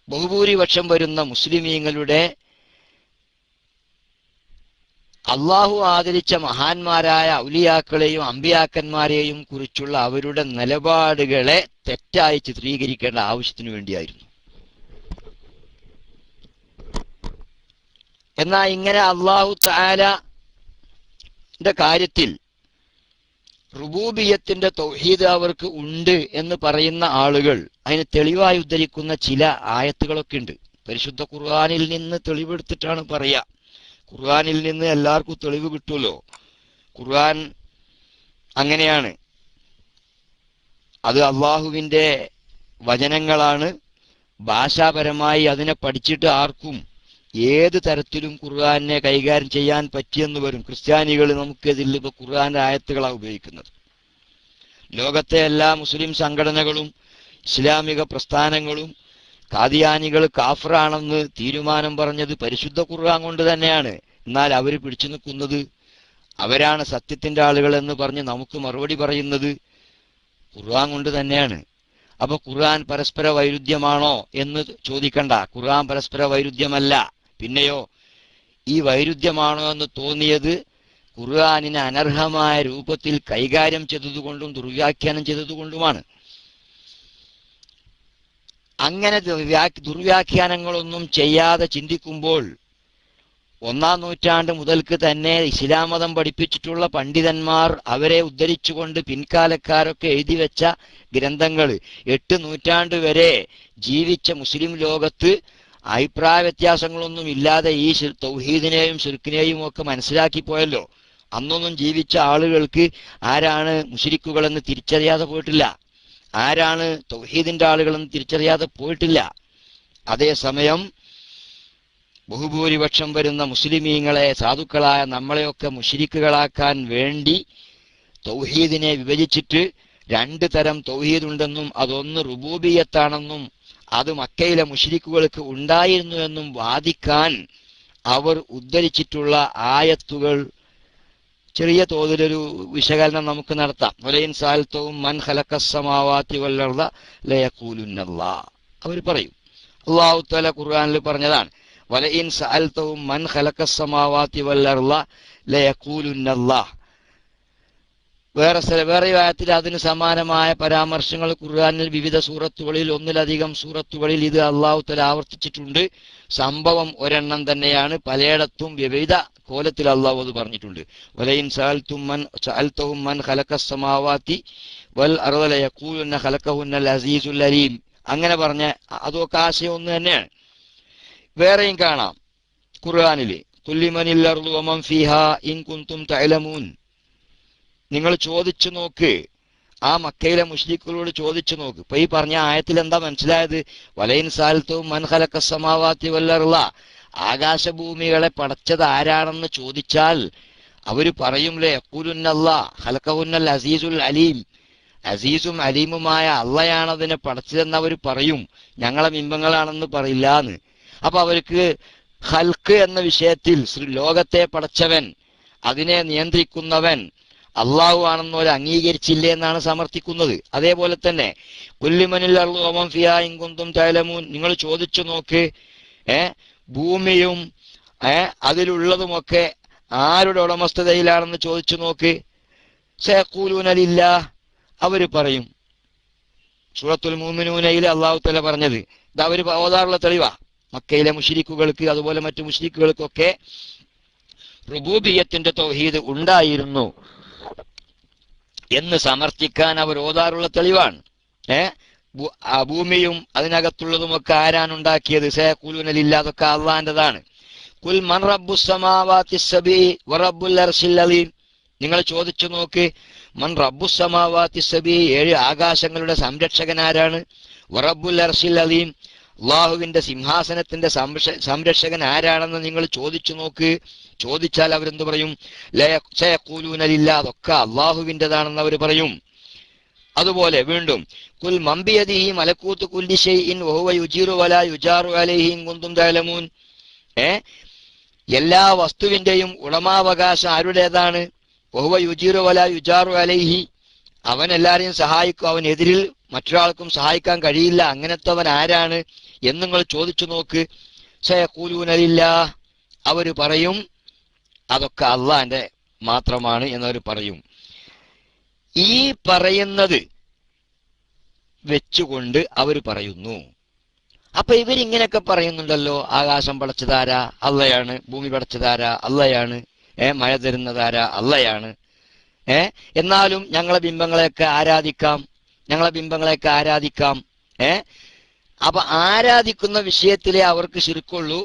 ബഹുഭൂരിപക്ഷം വരുന്ന മുസ്ലിമീങ്ങളുടെ അള്ളാഹു ആദരിച്ച മഹാന്മാരായ ഔലിയാക്കളെയും അമ്പിയാക്കന്മാരെയും കുറിച്ചുള്ള അവരുടെ നിലപാടുകളെ തെറ്റായി ചിത്രീകരിക്കേണ്ട ആവശ്യത്തിനു വേണ്ടിയായിരുന്നു. എന്നാൽ ഇങ്ങനെ അള്ളാഹു തആലയുടെ കാര്യത്തിൽ റുബൂബിയത്തിന്റെ തൗഹീദ് അവർക്ക് ഉണ്ട് എന്ന് പറയുന്ന ആളുകൾ അതിന് തെളിവായി ഉദ്ധരിക്കുന്ന ചില ആയത്തുകളൊക്കെ ഉണ്ട്. പരിശുദ്ധ ഖുർആനിൽ നിന്ന് തെളിവെടുത്തിട്ടാണ് പറയാ. ഖുർആനിൽ നിന്ന് എല്ലാവർക്കും തെളിവ് കിട്ടുമല്ലോ. ഖുർആൻ അങ്ങനെയാണ്, അത് അള്ളാഹുവിന്റെ വചനങ്ങളാണ്. ഭാഷാപരമായി അതിനെ പഠിച്ചിട്ട് ആർക്കും ഏത് തരത്തിലും ഖുർആനെ കൈകാര്യം ചെയ്യാൻ പറ്റിയെന്ന് വരും. ക്രിസ്ത്യാനികൾ നമുക്കിതിൽ ഇപ്പൊ ഖുർആന്റെ ആയത്തുകളാണ് ഉപയോഗിക്കുന്നത്. ലോകത്തെ എല്ലാ മുസ്ലിം സംഘടനകളും ഇസ്ലാമിക പ്രസ്ഥാനങ്ങളും ഖാദിയാനികൾ കാഫറാണെന്ന് തീരുമാനം പറഞ്ഞത് പരിശുദ്ധ ഖുർആൻ കൊണ്ട് തന്നെയാണ്. എന്നാൽ അവർ പിടിച്ചു നിൽക്കുന്നത്, അവരാണ് സത്യത്തിന്റെ ആളുകൾ എന്ന് പറഞ്ഞ് നമുക്ക് മറുപടി പറയുന്നത് ഖുർആൻ കൊണ്ട് തന്നെയാണ്. അപ്പൊ ഖുർആൻ പരസ്പര വൈരുദ്ധ്യമാണോ എന്ന് ചോദിക്കണ്ട. ഖുർആൻ പരസ്പര വൈരുദ്ധ്യമല്ല. പിന്നെയോ ഈ വൈരുദ്ധ്യമാണോ എന്ന് തോന്നിയത് ഖുർആനിനെ അനർഹമായ രൂപത്തിൽ കൈകാര്യം ചെയ്തതുകൊണ്ടും ദുർവ്യാഖ്യാനം ചെയ്തതുകൊണ്ടുമാണ്. അങ്ങനെ ദുർവ്യാഖ്യാനങ്ങളൊന്നും ചെയ്യാതെ ചിന്തിക്കുമ്പോൾ 1-ാം നൂറ്റാണ്ട് മുതൽക്ക് തന്നെ ഇസ്ലാം മതം പഠിപ്പിച്ചിട്ടുള്ള പണ്ഡിതന്മാർ അവരെ ഉദ്ധരിച്ചുകൊണ്ട് പിൻകാലക്കാരൊക്കെ എഴുതി വെച്ച ഗ്രന്ഥങ്ങൾ 8 നൂറ്റാണ്ട് വരെ ജീവിച്ച മുസ്ലിം ലോകത്ത് അഭിപ്രായ വ്യത്യാസങ്ങളൊന്നും ഇല്ലാതെ ഈ തൗഹീദിനെയും ശിർക്കിനെയും ഒക്കെ മനസ്സിലാക്കി പോയല്ലോ. അന്നൊന്നും ജീവിച്ച ആളുകൾക്ക് ആരാണ് മുശ്രിക്കുകളെന്ന് തിരിച്ചറിയാതെ പോയിട്ടില്ല, ആരാണ് തൗഹീദിന്റെ ആളുകളെന്ന് തിരിച്ചറിയാതെ പോയിട്ടില്ല. അതേസമയം ബഹുഭൂരിപക്ഷം വരുന്ന മുസ്ലിമീങ്ങളെ, സാധുക്കളായ നമ്മളെയൊക്കെ മുശ്രിക്കുകളാക്കാൻ വേണ്ടി തൗഹീദിനെ വിഭജിച്ചിട്ട് 2 തരം തൗഹീദ് ഉണ്ടെന്നും അതൊന്ന് റുബൂബിയത്താണെന്നും അത് മക്കയിലെ മുശ്രിക്കുകൾക്ക് ഉണ്ടായിരുന്നു എന്നും വാദിക്കാൻ അവർ ഉദ്ധരിച്ചിട്ടുള്ള ആയത്തുകൾ ചെറിയ തോതിലൊരു വിശകലനം നമുക്ക് നടത്താം. വലയിൻ സാൽതവും മൻ ഖലഖസ് സമാവാതി വൽ അർള ലയഖൂലുന്നല്ലാഹ്. അവർ പറയും, അല്ലാഹു തആല ഖുർആനിൽ പറഞ്ഞതാണ്, വലയിൻ സഅൽതവും മൻ ഖലഖസ് സമാവാതി വൽ അർള ലയഖൂലുന്നല്ലാഹ്. വേറെ ആയത്തിൽ അതിന് സമാനമായ പരാമർശങ്ങൾ ഖുർആനിൽ വിവിധ സൂറത്തുകളിൽ, ഒന്നിലധികം സൂറത്തുകളിൽ ഇത് അല്ലാഹു തആല ആവർത്തിച്ചിട്ടുണ്ട്. സംഭവം ഒരെണ്ണം തന്നെയാണ്, പലയിടത്തും വിവിധ കോലത്തിൽ അല്ലാഹു അത് പറഞ്ഞിട്ടുണ്ട്. വലയിൻ സഅൽതഹും മൻ ഖലഖസ് സമാവാതി വൽ അർള ലയഖൂലുന്ന ഖലഖഹുന്നൽ അസീസുൽ അലീം. അങ്ങനെ പറഞ്ഞ അതൊക്കെ ആശയം ഒന്ന് തന്നെയാണ്. വേറെയും കാണാം ഖുർആനിൽ, ഖുല്ലിമനിൽ അർളു വമൻ ഫീഹാ ഇൻ കുൻതും തഅലമൂൻ. നിങ്ങൾ ചോദിച്ചു നോക്ക്, ആ മക്കയിലെ മുശ്രിക്കുകളോട് ചോദിച്ചു നോക്ക്. ഇപ്പൊ ഈ പറഞ്ഞ ആയത്തിൽ എന്താ മനസ്സിലായത്? വലയിൻ സാൽതവും മൻ ഖലഖസ് സമാവാതി വൽ അർള, ആകാശഭൂമികളെ പടച്ചത് ആരാണെന്ന് ചോദിച്ചാൽ അവര് പറയും ലയഖൂലുന്നല്ലാഹ് ഖലഖഹുന്നൽ അസീസുൽ അലീം. അസീസും അലീമുമായ അള്ളയാണതിനെ പടച്ചതെന്ന് അവർ പറയും, ഞങ്ങളെ ബിംബങ്ങളാണെന്ന് പറയില്ലാന്ന്. അപ്പൊ അവർക്ക് ഖൽഖ് എന്ന വിഷയത്തിൽ ലോകത്തെ പടച്ചവൻ, അതിനെ നിയന്ത്രിക്കുന്നവൻ അള്ളാഹു ആണെന്ന് അവർ അംഗീകരിച്ചില്ലേ എന്നാണ് സമർത്ഥിക്കുന്നത്. അതേപോലെ തന്നെ കുല്ലിമനിൽ അർളു വമൻ ഫിഹാ ഇൻ കുൻതും തഅലമൂൻ, നിങ്ങൾ ചോദിച്ചു നോക്ക്, ഭൂമിയും അതിലുള്ളതുമൊക്കെ ആരുടെ ഉടമസ്ഥതയിലാണെന്ന് ചോദിച്ചു നോക്ക്. സയഖൂലൂന ലില്ലാഹ്, അവര് പറയും. സൂറത്തുൽ മുഅ്മിനൂനയിൽ അല്ലാഹു തആല പറഞ്ഞത് ഇത് അവർ ഓതാറുള്ള തെളിവാ. മക്കയിലെ മുശ്രിക്കുകൾക്ക് അതുപോലെ മറ്റു മുശ്രിക്കുകൾക്കൊക്കെ റുബൂബിയത്തിന്റെ തൗഹീദ് ഉണ്ടായിരുന്നു. എന്ന് സമർത്ഥിക്കാൻ അവർ ഓതാറുള്ള തെളിവാണ്. ഭൂമിയും അതിനകത്തുള്ളതുമൊക്കെ ആരാണ് ഉണ്ടാക്കിയത്? സയഖൂലൂന ലില്ലാഹ്, അതൊക്കെ അള്ളാഹിൻ്റെതാണ്. ഖുൽ മൻ റബ്ബുസ് സമാവാതി സബീ വറബ്ബുൽ അർശിൽ അലീം, നിങ്ങൾ ചോദിച്ചു നോക്ക്. മൻ റബ്ബുസ് സമാവാതി സബീ, 7 ആകാശങ്ങളുടെ സംരക്ഷകൻ ആരാണ്? വറബ്ബുൽ അർശിൽ അലീം, അള്ളാഹുവിന്റെ സിംഹാസനത്തിന്റെ സംരക്ഷകൻ ആരാണെന്ന് നിങ്ങൾ ചോദിച്ചു നോക്ക്. ചോദിച്ചാൽ അവരെന്ത് പറയും? സയഖൂലൂന ലില്ലാഹ്, അതൊക്കെ അള്ളാഹുവിൻ്റെതാണെന്ന് അവർ പറയും. അതുപോലെ വീണ്ടും കുൽ മൻ ബിയദിഹി മലകൂതു കുല്ലി ഷൈഇൻ വഹുവ യുജീറു വലാ യുജാറു അലൈഹി ഇൻ കുന്തും തഅലമൂൻ. എല്ലാ വസ്തുവിന്റെയും ഉടമാവകാശം ആരുടേതാണ്? വഹുവ യുജീറു വലാ യുജാറു അലൈഹി, അവൻ എല്ലാവരെയും സഹായിക്കും, അവൻ എതിരിൽ മറ്റൊരാൾക്കും സഹായിക്കാൻ കഴിയില്ല. അങ്ങനത്തവൻ ആരാണ് എന്ന് നിങ്ങൾ ചോദിച്ചു നോക്ക്. സയഖൂലൂന ലില്ലാഹ്, അവർ പറയും അതൊക്കെ അള്ളാഹിന്റെ മാത്രമാണ് എന്നവർ പറയും. ഈ പറയുന്നത് വെച്ചുകൊണ്ട് അവർ പറയുന്നു. അപ്പൊ ഇവരിങ്ങനെയൊക്കെ പറയുന്നുണ്ടല്ലോ, ആകാശം പടച്ചതാരാ? അള്ളയാണ്. ഭൂമി പടച്ചതാരാ? അള്ളയാണ്. മഴ തരുന്നതാരാ? അള്ളയാണ്. എന്നാലും ഞങ്ങളെ ബിംബങ്ങളെയൊക്കെ ആരാധിക്കാം. അപ്പൊ ആരാധിക്കുന്ന വിഷയത്തിലേ അവർക്ക് ശിർക്കുള്ളൂ.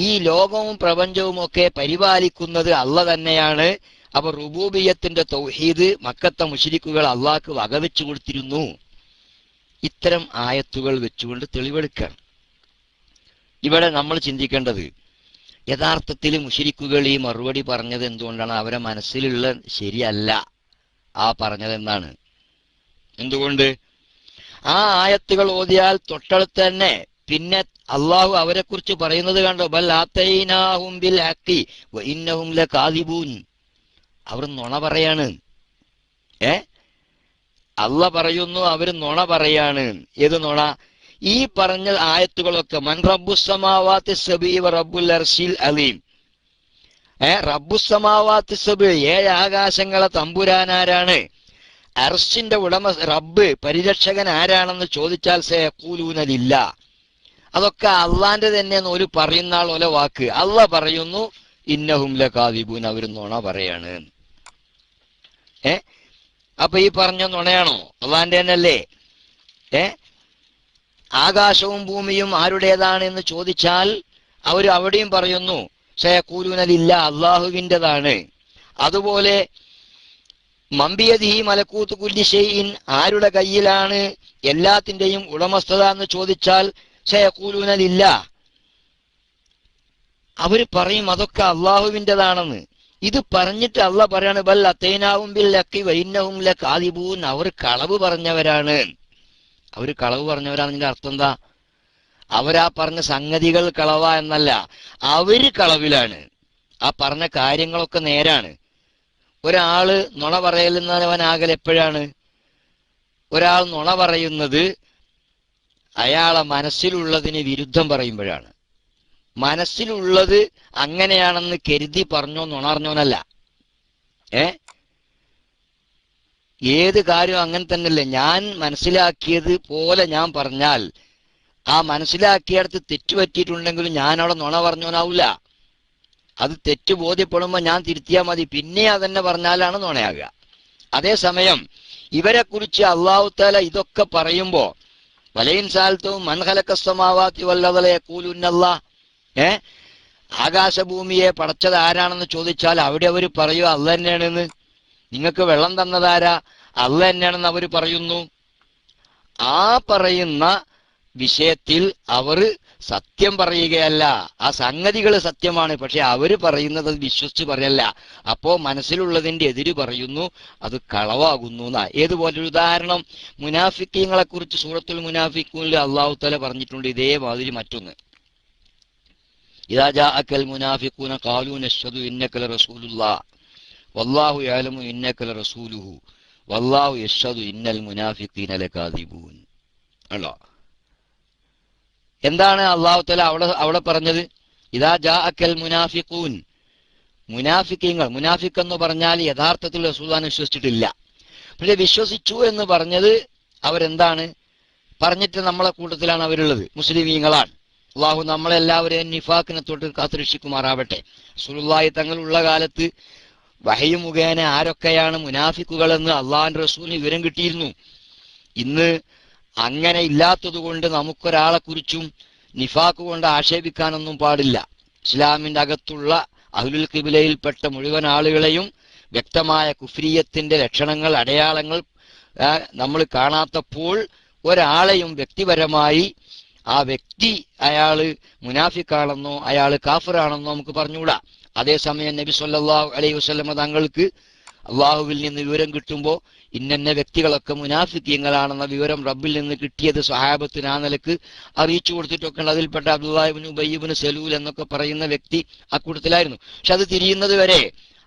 ഈ ലോകവും പ്രപഞ്ചവും ഒക്കെ പരിപാലിക്കുന്നത് അള്ള തന്നെയാണ്. അപ്പൊ റുബൂബിയത്തിന്റെ തൗഹീദ് മക്കത്തെ മുശ്രിക്കുകൾ അള്ളാഹ്ക്ക് വകവെച്ചു കൊടുത്തിരുന്നു. ഇത്തരം ആയത്തുകൾ വെച്ചുകൊണ്ട് തെളിവെടുക്കണം. ഇവിടെ നമ്മൾ ചിന്തിക്കേണ്ടത്, യഥാർത്ഥത്തിൽ മുശ്രിക്കുകൾ ഈ മറുപടി പറഞ്ഞത് എന്തുകൊണ്ടാണ്? അവരെ മനസ്സിലുള്ള ശരിയല്ല ആ പറഞ്ഞതെന്നാണ്. എന്തുകൊണ്ട്? ആ ആയത്തുകൾ ഓതിയാൽ തൊട്ടടുത്ത് തന്നെ പിന്നെ അള്ളാഹു അവരെ കുറിച്ച് പറയുന്നത് കണ്ടോ? ബൽ ആതൈനാഹും ബിൽ ഹഖി വഇന്നഹും ലകാദിബൂൻ, അവർ നുണ പറയാണ്. അള്ള പറയുന്നു അവർ നുണ പറയാണ്. ഏത് നുണ? ഈ പറഞ്ഞ ആയത്തുകളൊക്കെ മൻ റബ്ബുസ് സമാവാതി സബീ വ റബ്ബുൽ അർശിൽ അലീം. റബ്ബുസ് സബീ, 7 ആകാശങ്ങളെ തമ്പുരാനാരാണ്? അർശിന്റെ ഉടമ റബ്ബ്, പരിരക്ഷകൻ ആരാണെന്ന് ചോദിച്ചാൽ സയഖൂലൂന ലില്ലാഹ്, അതൊക്കെ അള്ളാന്റെ തന്നെ ഒരു പറയുന്ന ആൾ ഒല വാക്ക്. അള്ള പറയുന്നു ഇന്നഹും ലകാദിബൂൻ, അവർ നുണ പറയാണ്. അപ്പൊ ഈ പറഞ്ഞ നുണയാണോ? അള്ളാന്റെ തന്നെയല്ലേ? ആകാശവും ഭൂമിയും ആരുടേതാണ് എന്ന് ചോദിച്ചാൽ അവർ അവിടെയും പറയുന്നു സയഖൂലൂന ലില്ലാഹ്, അള്ളാഹുവിൻ്റെതാണ്. അതുപോലെ മംബിയദിഹി മലകൂതു കുല്ലി ഷൈഇൻ, ആരുടെ കയ്യിലാണ് എല്ലാത്തിന്റെയും ഉടമസ്ഥത എന്ന് ചോദിച്ചാൽ സയഖൂലൂന ലില്ലാഹ്, അവര് പറയും അതൊക്കെ അള്ളാഹുവിൻ്റെതാണെന്ന്. ഇത് പറഞ്ഞിട്ട് അള്ളാഹ് പറയാണ് ബൽ അതൈനാഹും ബിൽ ഹഖി വഇന്നഹും ലകാദിബൂൻ, അവർ കളവ് പറഞ്ഞവരാണ്. അവര് കളവ് പറഞ്ഞവരാണെന്നതിന്റെ അർത്ഥം എന്താ? അവരാ പറഞ്ഞ സംഗതികൾ കളവ എന്നല്ല, അവര് കളവിലാണ്. ആ പറഞ്ഞ കാര്യങ്ങളൊക്കെ നേരാണ്. ഒരാള് നുണ പറയലുന്നവനാകൽ എപ്പോഴാണ്? ഒരാൾ നുണ പറയുന്നത് അയാളെ മനസ്സിലുള്ളതിന് വിരുദ്ധം പറയുമ്പോഴാണ്. മനസ്സിലുള്ളത് അങ്ങനെയാണെന്ന് കരുതി പറഞ്ഞോ നുണറിഞ്ഞോനല്ല. ഏത് കാര്യം അങ്ങനെ തന്നെയല്ലേ? ഞാൻ മനസ്സിലാക്കിയത് പോലെ ഞാൻ പറഞ്ഞാൽ ആ മനസ്സിലാക്കിയടുത്ത് തെറ്റുപറ്റിയിട്ടുണ്ടെങ്കിലും ഞാൻ അവിടെ നുണ പറഞ്ഞോനാവൂല. അത് തെറ്റ് ബോധ്യപ്പെടുമ്പോൾ ഞാൻ തിരുത്തിയാൽ മതി. പിന്നെ അതന്നെ പറഞ്ഞാലാണ് നുണയാകുക. അതേസമയം ഇവരെ കുറിച്ച് അല്ലാഹു തആല ഇതൊക്കെ പറയുമ്പോ വലയിൻ സാൽത്തും മൻ ഖലഖസ് സമാവാതി വൽ അർള യഖൂലുന്നല്ലാഹ്, ആകാശഭൂമിയെ പടച്ചത് ആരാണെന്ന് ചോദിച്ചാൽ അവിടെ അവർ പറയൂ അള്ള തന്നെയാണെന്ന്. നിങ്ങൾക്ക് വെള്ളം തന്നതാരാ? അള്ള തന്നെയാണെന്ന് അവർ പറയുന്നു. ആ പറയുന്ന വിഷയത്തിൽ അവർ സത്യം പറയുകയല്ല, ആ സംഗതികൾ സത്യമാണ്, പക്ഷെ അവര് പറയുന്നത് അത് വിശ്വസിച്ച് പറയല്ല. അപ്പോ മനസ്സിലുള്ളതിന്റെ എതിര് പറയുന്നു, അത് കളവാകുന്നു എന്നാ. ഏതുപോലൊരു ഉദാഹരണം മുനാഫിക്കീങ്ങളെ കുറിച്ച് സൂറത്തുൽ മുനാഫിഖൂനിൽ അല്ലാഹു തആല പറഞ്ഞിട്ടുണ്ട്. ഇതേമാതിരി മറ്റൊന്ന്, ഇദാ ജാഅക്കൽ മുനാഫിഖൂന ഖാലൂ നശ്ഹദു ഇന്നക ലറസൂലുള്ളാഹ് വല്ലാഹു യഅലമു ഇന്നക ലറസൂലുഹു വല്ലാഹു യശ്ഹദു ഇന്നൽ മുനാഫിഖീന ലകാദിബൂൻ. അല്ലാ, എന്താണ് അല്ലാഹു തആല അവിടെ പറഞ്ഞത്? ഇദാ ജാഅക്കൽ മുനാഫിഖൂൻ, മുനാഫിക്കീങ്ങൾ. മുനാഫിഖ് എന്ന് പറഞ്ഞാൽ യഥാർത്ഥത്തിൽ റസൂലുള്ളാഹിനെ വിശ്വസിച്ചിട്ടില്ല, പക്ഷെ വിശ്വസിച്ചു എന്ന് പറഞ്ഞത് അവരെന്താണ് പറഞ്ഞിട്ട് നമ്മളെ കൂട്ടത്തിലാണ് അവരുള്ളത്, മുസ്ലിമീങ്ങളാണ്. അള്ളാഹു നമ്മളെല്ലാവരെയും നിഫാഖിനെ തൊട്ട് കാത്തുരക്ഷിക്കുമാറാവട്ടെ. റസൂലുള്ളാഹി തങ്ങളുള്ള കാലത്ത് വഹയ് മുഖേന ആരൊക്കെയാണ് മുനാഫിക്കുകളെന്ന് അള്ളാഹുവിന്റെ റസൂലിന് വിവരം കിട്ടിയിരുന്നു. ഇന്ന് അങ്ങനെ ഇല്ലാത്തത് കൊണ്ട് നമുക്കൊരാളെ കുറിച്ചും നിഫാഖ് കൊണ്ട് ആക്ഷേപിക്കാനൊന്നും പാടില്ല. ഇസ്ലാമിന്റെ അകത്തുള്ള അഹ്ലുൽ ഖിബ്ലയിൽപ്പെട്ട മുഴുവൻ ആളുകളെയും വ്യക്തമായ കുഫ്രിയത്തിന്റെ ലക്ഷണങ്ങൾ, അടയാളങ്ങൾ നമ്മൾ കാണാത്തപ്പോൾ ഒരാളെയും വ്യക്തിപരമായി ആ വ്യക്തി അയാള് മുനാഫിക്കാണെന്നോ അയാൾ കാഫിറാണെന്നോ നമുക്ക് പറഞ്ഞുകൂടാ. അതേസമയം നബി സല്ലല്ലാഹു അലൈഹി വസല്ലമ തങ്ങൾക്ക് അള്ളാഹുവിൽ നിന്ന് വിവരം കിട്ടുമ്പോൾ ഇന്ന വ്യക്തികളൊക്കെ മുനാഫിക്കീങ്ങളാണെന്ന വിവരം റബ്ബിൽ നിന്ന് കിട്ടിയത് സ്വഹാബത്തിന് ആ നിലക്ക് അറിയിച്ചു കൊടുത്തിട്ടൊക്കെ ഉണ്ട്. അതിൽപ്പെട്ട അബ്ദുല്ലാഹി ഇബ്നു ഉബയ്യ് ഇബ്നു സലൂൽ എന്നൊക്കെ പറയുന്ന വ്യക്തി അക്കൂട്ടത്തിലായിരുന്നു. പക്ഷെ അത് തിരിയുന്നത് വരെ,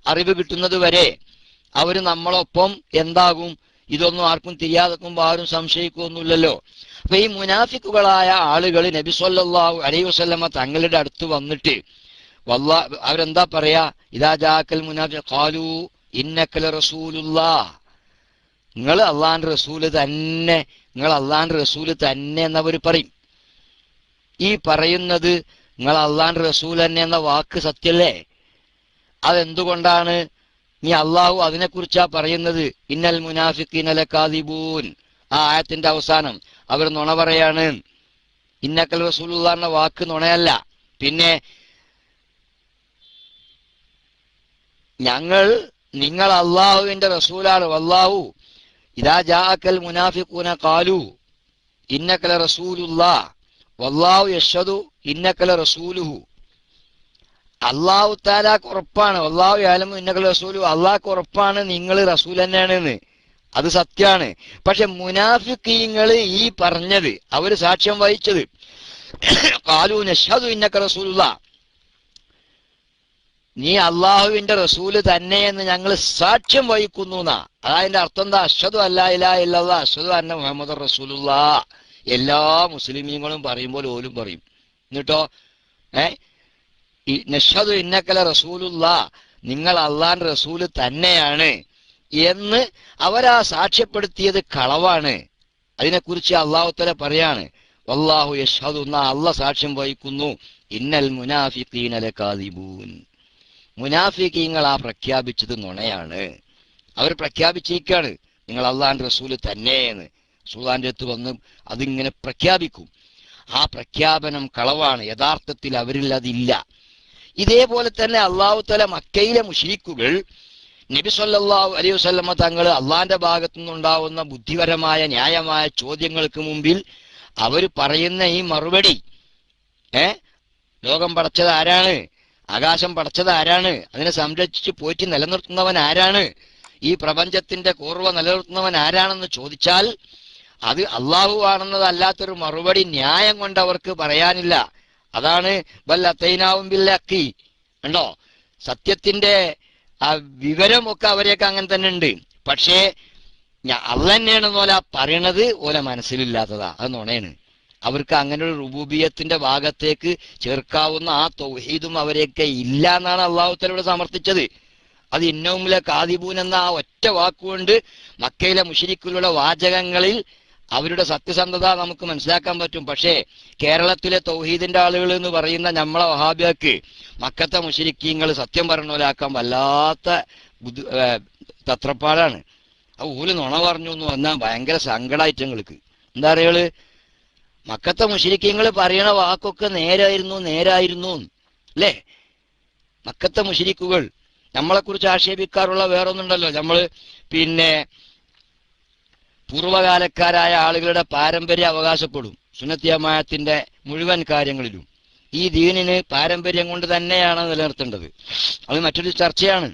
അറിവ് കിട്ടുന്നത് വരെ അവര് നമ്മളൊപ്പം എന്താകും, ഇതൊന്നും ആർക്കും തിരിയാതെക്കുമ്പോൾ ആരും സംശയിക്കുകയൊന്നുമില്ലല്ലോ. അപ്പൊ ഈ മുനാഫിക്കുകളായ ആളുകൾ നബി സല്ലല്ലാഹു അലൈഹി വസല്ലമ തങ്ങളുടെ അടുത്ത് വന്നിട്ട് അവരെന്താ പറയാ, ഇദാ ജാഅക്കൽ മുനാഫിഖ് ഖാലൂ ഇന്നക ലറസൂലുള്ളാഹ്, നിങ്ങൾ അള്ളാന്റെ റസൂല് തന്നെ, നിങ്ങൾ അള്ളാന്റെ റസൂല് തന്നെ എന്നവർ പറയും. ഈ പറയുന്നത് നിങ്ങൾ അള്ളാന്റെ റസൂൽ തന്നെ എന്ന വാക്ക് സത്യല്ലേ? അതെന്തുകൊണ്ടാണ്? നീ അള്ളാഹു അതിനെക്കുറിച്ചാ പറയുന്നത്. ഇന്നൽ മുനാഫിഖീന ലകാദിബൂൻ, ആ ആയത്തിന്റെ അവസാനം അവർ നുണ പറയാണ്. ഇന്നക്കൽ റസൂലുള്ളാഹ് എന്ന വാക്ക് നുണയല്ല. പിന്നെ നിങ്ങൾ അള്ളാഹുവിന്റെ റസൂലാണ്. വല്ലാഹു ഇദാ ജാഅക്കൽ മുനാഫിഖൂന ഖാലൂ ഇന്നക ലറസൂലുള്ളാഹ് വല്ലാഹു യശ്ഹദു ഇന്നക ലറസൂലുഹു. അള്ളാഹു തആലാക്ക് ഉറപ്പാണ്, വല്ലാഹു യഅലമു ഇന്നക ലറസൂലുഹു, അള്ളാഹ്ക്ക് ഉറപ്പാണ് നിങ്ങൾ റസൂൽ തന്നെയാണെന്ന്. അത് സത്യമാണ്. പക്ഷെ മുനാഫിഖീങ്ങൾ ഈ പറഞ്ഞത്, അവര് സാക്ഷ്യം വഹിച്ചത് ഖാലൂ നശ്ഹദു ഇന്നക റസൂലുള്ളാഹ്, നീ അള്ളാഹുവിന്റെ റസൂല് തന്നെയെന്ന് ഞങ്ങൾ സാക്ഷ്യം വഹിക്കുന്നു എന്നാ. അതായതിന്റെ അർത്ഥം എന്താ? അശ്ഹദു അല്ലാ ഇലാഹ ഇല്ലല്ലാഹ് അശ്ഹദു അന്ന മുഹമ്മദുർ റസൂലുള്ളാഹ്. എല്ലാ മുസ്ലിമീങ്ങളും പറയുമ്പോൾ ഓലും പറയും. എന്നിട്ടോ നശ്ഹദു ഇന്നക ലറസൂലുള്ളാഹ്, നിങ്ങൾ അള്ളാന്റെ റസൂല് തന്നെയാണ് എന്ന് അവരാ സാക്ഷ്യപ്പെടുത്തിയത് കളവാണ്. അതിനെക്കുറിച്ച് അള്ളാഹു തആല പറയാണ്, വല്ലാഹു യശ്ഹദു, അള്ളാഹ് സാക്ഷ്യം വഹിക്കുന്നു, ഇന്നൽ മുനാഫിഖീന ലകാദിബൂൻ, മുനാഫിഖീങ്ങൾ ആ പ്രഖ്യാപിച്ചത് നുണയാണ്. അവർ പ്രഖ്യാപിച്ചിരിക്കുകയാണ് നിങ്ങൾ അള്ളാന്റെ റസൂല് തന്നെയെന്ന്. റസൂലുള്ളാഹിന്റെ അടുത്ത് വന്ന് അതിങ്ങനെ പ്രഖ്യാപിക്കും. ആ പ്രഖ്യാപനം കളവാണ്. യഥാർത്ഥത്തിൽ അവരിൽ അതില്ല. ഇതേപോലെ തന്നെ അള്ളാഹു തആല മക്കയിലെ മുശ്രിക്കുകൾ നബി സല്ലല്ലാഹു അലൈഹി വസല്ലമ തങ്ങൾ അള്ളാന്റെ ഭാഗത്തു നിന്നുണ്ടാവുന്ന ബുദ്ധിപരമായ ന്യായമായ ചോദ്യങ്ങൾക്ക് മുമ്പിൽ അവർ പറയുന്ന ഈ മറുപടി, ലോകം പടച്ചത് ആരാണ്, ആകാശം പടച്ചത് ആരാണ്, അതിനെ സംരക്ഷിച്ച് പോറ്റി നിലനിർത്തുന്നവൻ ആരാണ്, ഈ പ്രപഞ്ചത്തിന്റെ കൂർവ നിലനിർത്തുന്നവൻ ആരാണെന്ന് ചോദിച്ചാൽ അത് അള്ളാഹു ആണെന്നതല്ലാത്തൊരു മറുപടി ന്യായം കൊണ്ട് അവർക്ക് പറയാനില്ല. അതാണ് വൽ അതൈനാഹും ബിൽ ഹഖി. കണ്ടോ, സത്യത്തിന്റെ ആ വിവരമൊക്കെ അവരെയൊക്കെ അങ്ങനെ തന്നെ ഉണ്ട്. പക്ഷേ അള്ളാഹ് തന്നെയാണെന്ന് ഓല പറയണത് ഓല മനസ്സിലില്ലാത്തതാ, അത് നുണയാണ്. അവർക്ക് അങ്ങനെ ഒരു റുബൂബിയത്തിന്റെ ഭാഗത്തേക്ക് ചേർക്കാവുന്ന ആ തൗഹീദും അവരെയൊക്കെ ഇല്ല എന്നാണ് അള്ളാഹു തആല സമർത്ഥിച്ചത്. അത് ഇന്നഹും ലകാദിബൂൻ എന്ന ആ ഒറ്റ വാക്കുകൊണ്ട് മക്കയിലെ മുശ്രിക്കുകളുടെ വാചകങ്ങളിൽ അവരുടെ സത്യസന്ധത നമുക്ക് മനസ്സിലാക്കാൻ പറ്റും. പക്ഷേ കേരളത്തിലെ തൗഹീദിന്റെ ആളുകൾ എന്ന് പറയുന്ന നമ്മളെ വഹാബിയക്ക് മക്കത്തെ മുശ്രിക്കീങ്ങൾ സത്യം പറഞ്ഞോലാക്കാൻ വല്ലാത്ത തത്രപ്പാടാണ്. അത് ഓല് നുണ പറഞ്ഞു എന്ന് പറഞ്ഞാൽ ഭയങ്കര സങ്കടായിട്ടങ്ങൾക്ക്. എന്താ പറയുക, മക്കത്തെ മുശ്രിക്കീങ്ങൾ പറയണ വാക്കൊക്കെ നേരായിരുന്നു അല്ലേ? മക്കത്തെ മുശ്രിക്കുകൾ നമ്മളെ കുറിച്ച് ആക്ഷേപിക്കാറുള്ള വേറൊന്നുണ്ടല്ലോ, നമ്മൾ പിന്നെ പൂർവകാലക്കാരായ ആളുകളുടെ പാരമ്പര്യം അവകാശപ്പെടും സുന്നത്തി ജമാഅത്തിന്റെ മുഴുവൻ കാര്യങ്ങളിലും. ഈ ദീനിന് പാരമ്പര്യം കൊണ്ട് തന്നെയാണ് നിലനിർത്തേണ്ടത്. അത് മറ്റൊരു ചർച്ചയാണ്.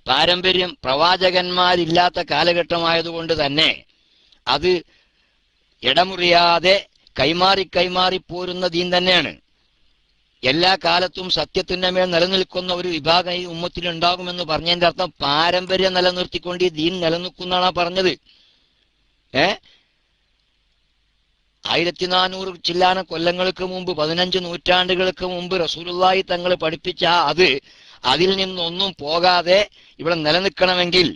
പാരമ്പര്യം പ്രവാചകന്മാരില്ലാത്ത കാലഘട്ടമായതുകൊണ്ട് തന്നെ അത് ഇടമുറിയാതെ കൈമാറി പോരുന്ന ദീൻ തന്നെയാണ്. എല്ലാ കാലത്തും സത്യത്തിന്റെ മേൽ നിലനിൽക്കുന്ന ഒരു വിഭാഗം ഈ ഉമ്മത്തിൽ ഉണ്ടാകുമെന്ന് പറഞ്ഞതിന്റെ അർത്ഥം പാരമ്പര്യം നിലനിർത്തിക്കൊണ്ട് ഈ ദീൻ നിലനിൽക്കുന്നതാണ് പറഞ്ഞത്. 1400 ചില്ലാന കൊല്ലങ്ങൾക്ക് മുമ്പ്, 15 നൂറ്റാണ്ടുകൾക്ക് മുമ്പ് റസൂലുള്ളാഹി തങ്ങൾ പഠിപ്പിച്ച അതിൽ നിന്നൊന്നും പോകാതെ ഇവിടെ നിലനിൽക്കണമെങ്കിൽ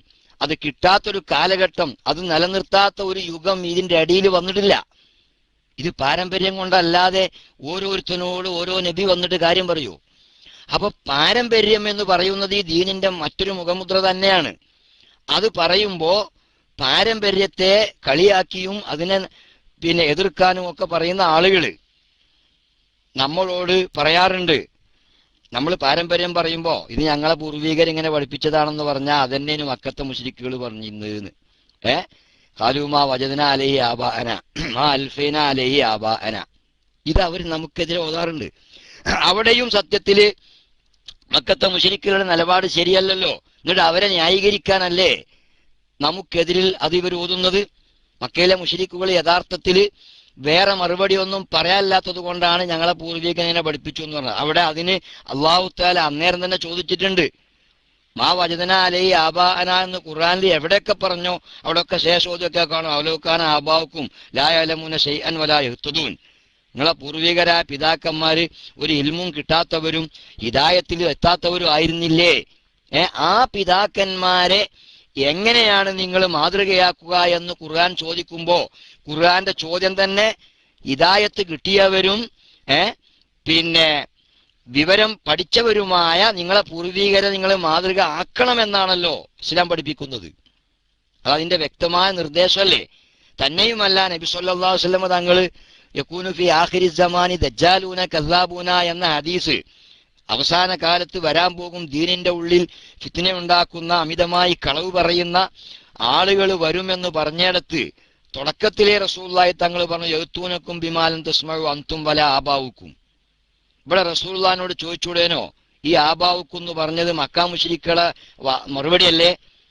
അത് കിട്ടാത്തൊരു കാലഘട്ടം, അത് നിലനിർത്താത്ത ഒരു യുഗം ഇതിന്റെ അടിയിൽ വന്നിട്ടില്ല. ഇത് പാരമ്പര്യം കൊണ്ടല്ലാതെ ഓരോരുത്തരോട് ഓരോ നബി വന്നിട്ട് കാര്യം പറയൂ. അപ്പൊ പാരമ്പര്യം എന്ന് പറയുന്നത് ഈ ദീനിന്റെ മറ്റൊരു മുഖമുദ്ര തന്നെയാണ്. അത് പറയുമ്പോ പാരമ്പര്യത്തെ കളിയാക്കിയും അതിനെ എതിർക്കാനും ഒക്കെ പറയുന്ന ആളുകൾ നമ്മളോട് പറയാറുണ്ട്. നമ്മൾ പാരമ്പര്യം പറയുമ്പോൾ ഇത് ഞങ്ങളെ പൂർവികർ ഇങ്ങനെ പഠിപ്പിച്ചതാണെന്ന് പറഞ്ഞാൽ അതന്നെയാണ് മക്കത്തെ മുശ്രിക്കുകൾ പറഞ്ഞിരുന്നത്. ഖാലൂമാ വജദന അലൈഹി ആബാഅന മാ അൽഫൈന അലൈഹി ആബാഅന. ഇത് അവർ നമുക്കെതിരെ ഓതാറുണ്ട്. അവിടെയും സത്യത്തില് മക്കത്തെ മുശ്രിക്കുകളുടെ നിലപാട് ശരിയല്ലല്ലോ. എന്നിട്ട് അവരെ ന്യായീകരിക്കാനല്ലേ നമുക്കെതിരിൽ അത് ഇവർ ഓതുന്നത്. മക്കയിലെ മുശ്രിക്കുകൾ യഥാർത്ഥത്തിൽ വേറെ മറുപടി ഒന്നും പറയാനില്ലാത്തത് കൊണ്ടാണ് ഞങ്ങളെ പൂർവികനെ പഠിപ്പിച്ചു എന്ന് പറഞ്ഞത്. അവിടെ അതിന് അല്ലാഹു തആല അന്നേരം തന്നെ ചോദിച്ചിട്ടുണ്ട്. മാ വജദന അലൈഹി ആബാഅന എന്ന് ഖുർആനിൽ എവിടെയൊക്കെ പറഞ്ഞോ അവിടെയൊക്കെ ശേഷോദ്യൊക്കെ കാണും. അവലോകാന ആബാഉക്കും ലാ യഅലമൂന ശൈഅൻ വലാ യഹ്തദൂൻ. നിങ്ങളെ പൂർവികരായ പിതാക്കന്മാര് ഒരു ഇൽമും കിട്ടാത്തവരും ഹിദായത്തിൽ എത്താത്തവരും ആയിരുന്നില്ലേ? ആ പിതാക്കന്മാരെ എങ്ങനെയാണ് നിങ്ങൾ മാതൃകയാക്കുക എന്ന് ഖുർആൻ ചോദിക്കുമ്പോ ഖുർആന്റെ ചോദ്യം തന്നെ ഹിദായത്ത് കിട്ടിയവരും വിവരം പഠിച്ചവരുമായ നിങ്ങളെ പൂർവികരെ നിങ്ങൾ മാതൃക ആക്കണമെന്നാണല്ലോ ഇസ്ലാം പഠിപ്പിക്കുന്നത്. അതതിന്റെ വ്യക്തമായ നിർദ്ദേശമല്ലേ? തന്നെയുമല്ല നബി സല്ലല്ലാഹു അലൈഹി വസല്ലം തങ്ങൾ യകൂനു ഫി ആഖിരി സമാനി ദജ്ജാലൂന കസ്സാബൂന എന്ന ഹദീസ്, അവസാന കാലത്ത് വരാൻ പോകും ദീനിന്റെ ഉള്ളിൽ ഫിത്ന ഉണ്ടാക്കുന്ന അമിതമായി കളവ് പറയുന്ന ആളുകൾ വരുമെന്ന് പറഞ്ഞിടത്ത് തുടക്കത്തിലെ റസൂലുള്ളാഹി തങ്ങൾ പറഞ്ഞു യഅ്തൂനക്കും ബിമാലൻ തസ്മഉ അൻതും വല ആബാവുക്കും. ഇവിടെ റസൂലുള്ളാഹിനോട് ചോദിച്ചൂടേനോ ഈ ആബാവുക്കും എന്ന് പറഞ്ഞത് മക്കാ മുശ്രിക്കുകളെ മറുപടിയല്ലേ?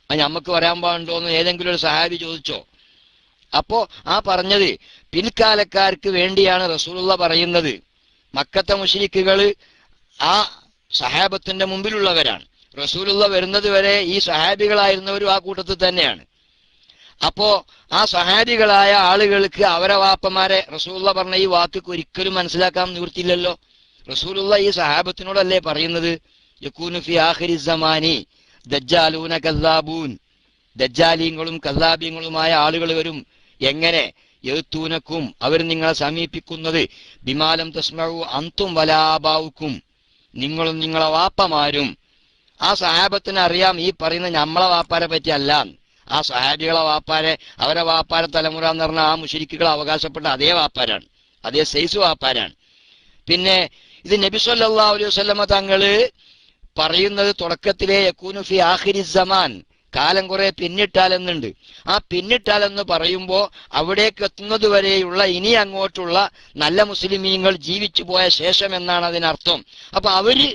അത് നമുക്ക് വരാൻ പാടുണ്ടോ എന്ന് ഏതെങ്കിലും ഒരു സഹാബി ചോദിച്ചോ? അപ്പോ ആ പറഞ്ഞത് പിൽക്കാലക്കാർക്ക് വേണ്ടിയാണ് റസൂലുള്ള പറയുന്നത്. മക്കത്തെ മുശ്രിക്കുകൾ ആ സഹാബത്തിന്റെ മുമ്പിലുള്ളവരാണ്. റസൂലുള്ള വരുന്നത് വരെ ഈ സഹാബികളായിരുന്നവരും ആ കൂട്ടത്തിൽ തന്നെയാണ്. അപ്പോ ആ സഹാബികളായ ആളുകൾക്ക് അവരെ വാപ്പമാരെ റസൂലുള്ള പറഞ്ഞ ഈ വാക്ക് ഒരിക്കലും മനസ്സിലാക്കാൻ നിവൃത്തിയില്ലല്ലോ. റസൂലുള്ള ഈ സഹാബത്തിനോടല്ലേ പറയുന്നത് യകൂനു ഫി ആഖിരി സമാനി ദജ്ജാലൂന കസ്സാബൂൻ, ദജ്ജാലീങ്ങളും കസ്സാബീങ്ങളുമായ ആളുകൾ വരും. എങ്ങനെ? യഅ്തൂനക്കും, അവർ നിങ്ങളെ സമീപിക്കുന്നത് ബിമാലം തസ്മഉ അൻതും വലാബാവുക്കും, നിങ്ങളും നിങ്ങളെ വാപ്പമാരും. ആ സഹാബത്തിന് അറിയാം ഈ പറയുന്ന നമ്മളെ വാപ്പാരെ പറ്റി അല്ല, ആ സഹാബികളെ വാപ്പാരെ, അവരെ വാപ്പാരെ തലമുറ എന്ന് പറഞ്ഞാൽ ആ മുശ്രിക്കുകൾ അവകാശപ്പെട്ട അതേ വാപ്പാരാണ്, അതേ സൈസ് വാപ്പാരാണ്. പിന്നെ ഇത് നബി സല്ലല്ലാഹു അലൈഹി വസല്ലമ തങ്ങള് പറയുന്നത് തുടക്കത്തിലെ യകൂനു ഫി ആഖിരി സമാൻ, കാലം കുറെ പിന്നിട്ടാലെന്നുണ്ട്. ആ പിന്നിട്ടാലെന്ന് പറയുമ്പോ അവിടേക്ക് എത്തുന്നത് വരെയുള്ള ഇനി അങ്ങോട്ടുള്ള നല്ല മുസ്ലിമീങ്ങൾ ജീവിച്ചു പോയ ശേഷം എന്നാണ് അതിനർത്ഥം. അപ്പൊ അവര്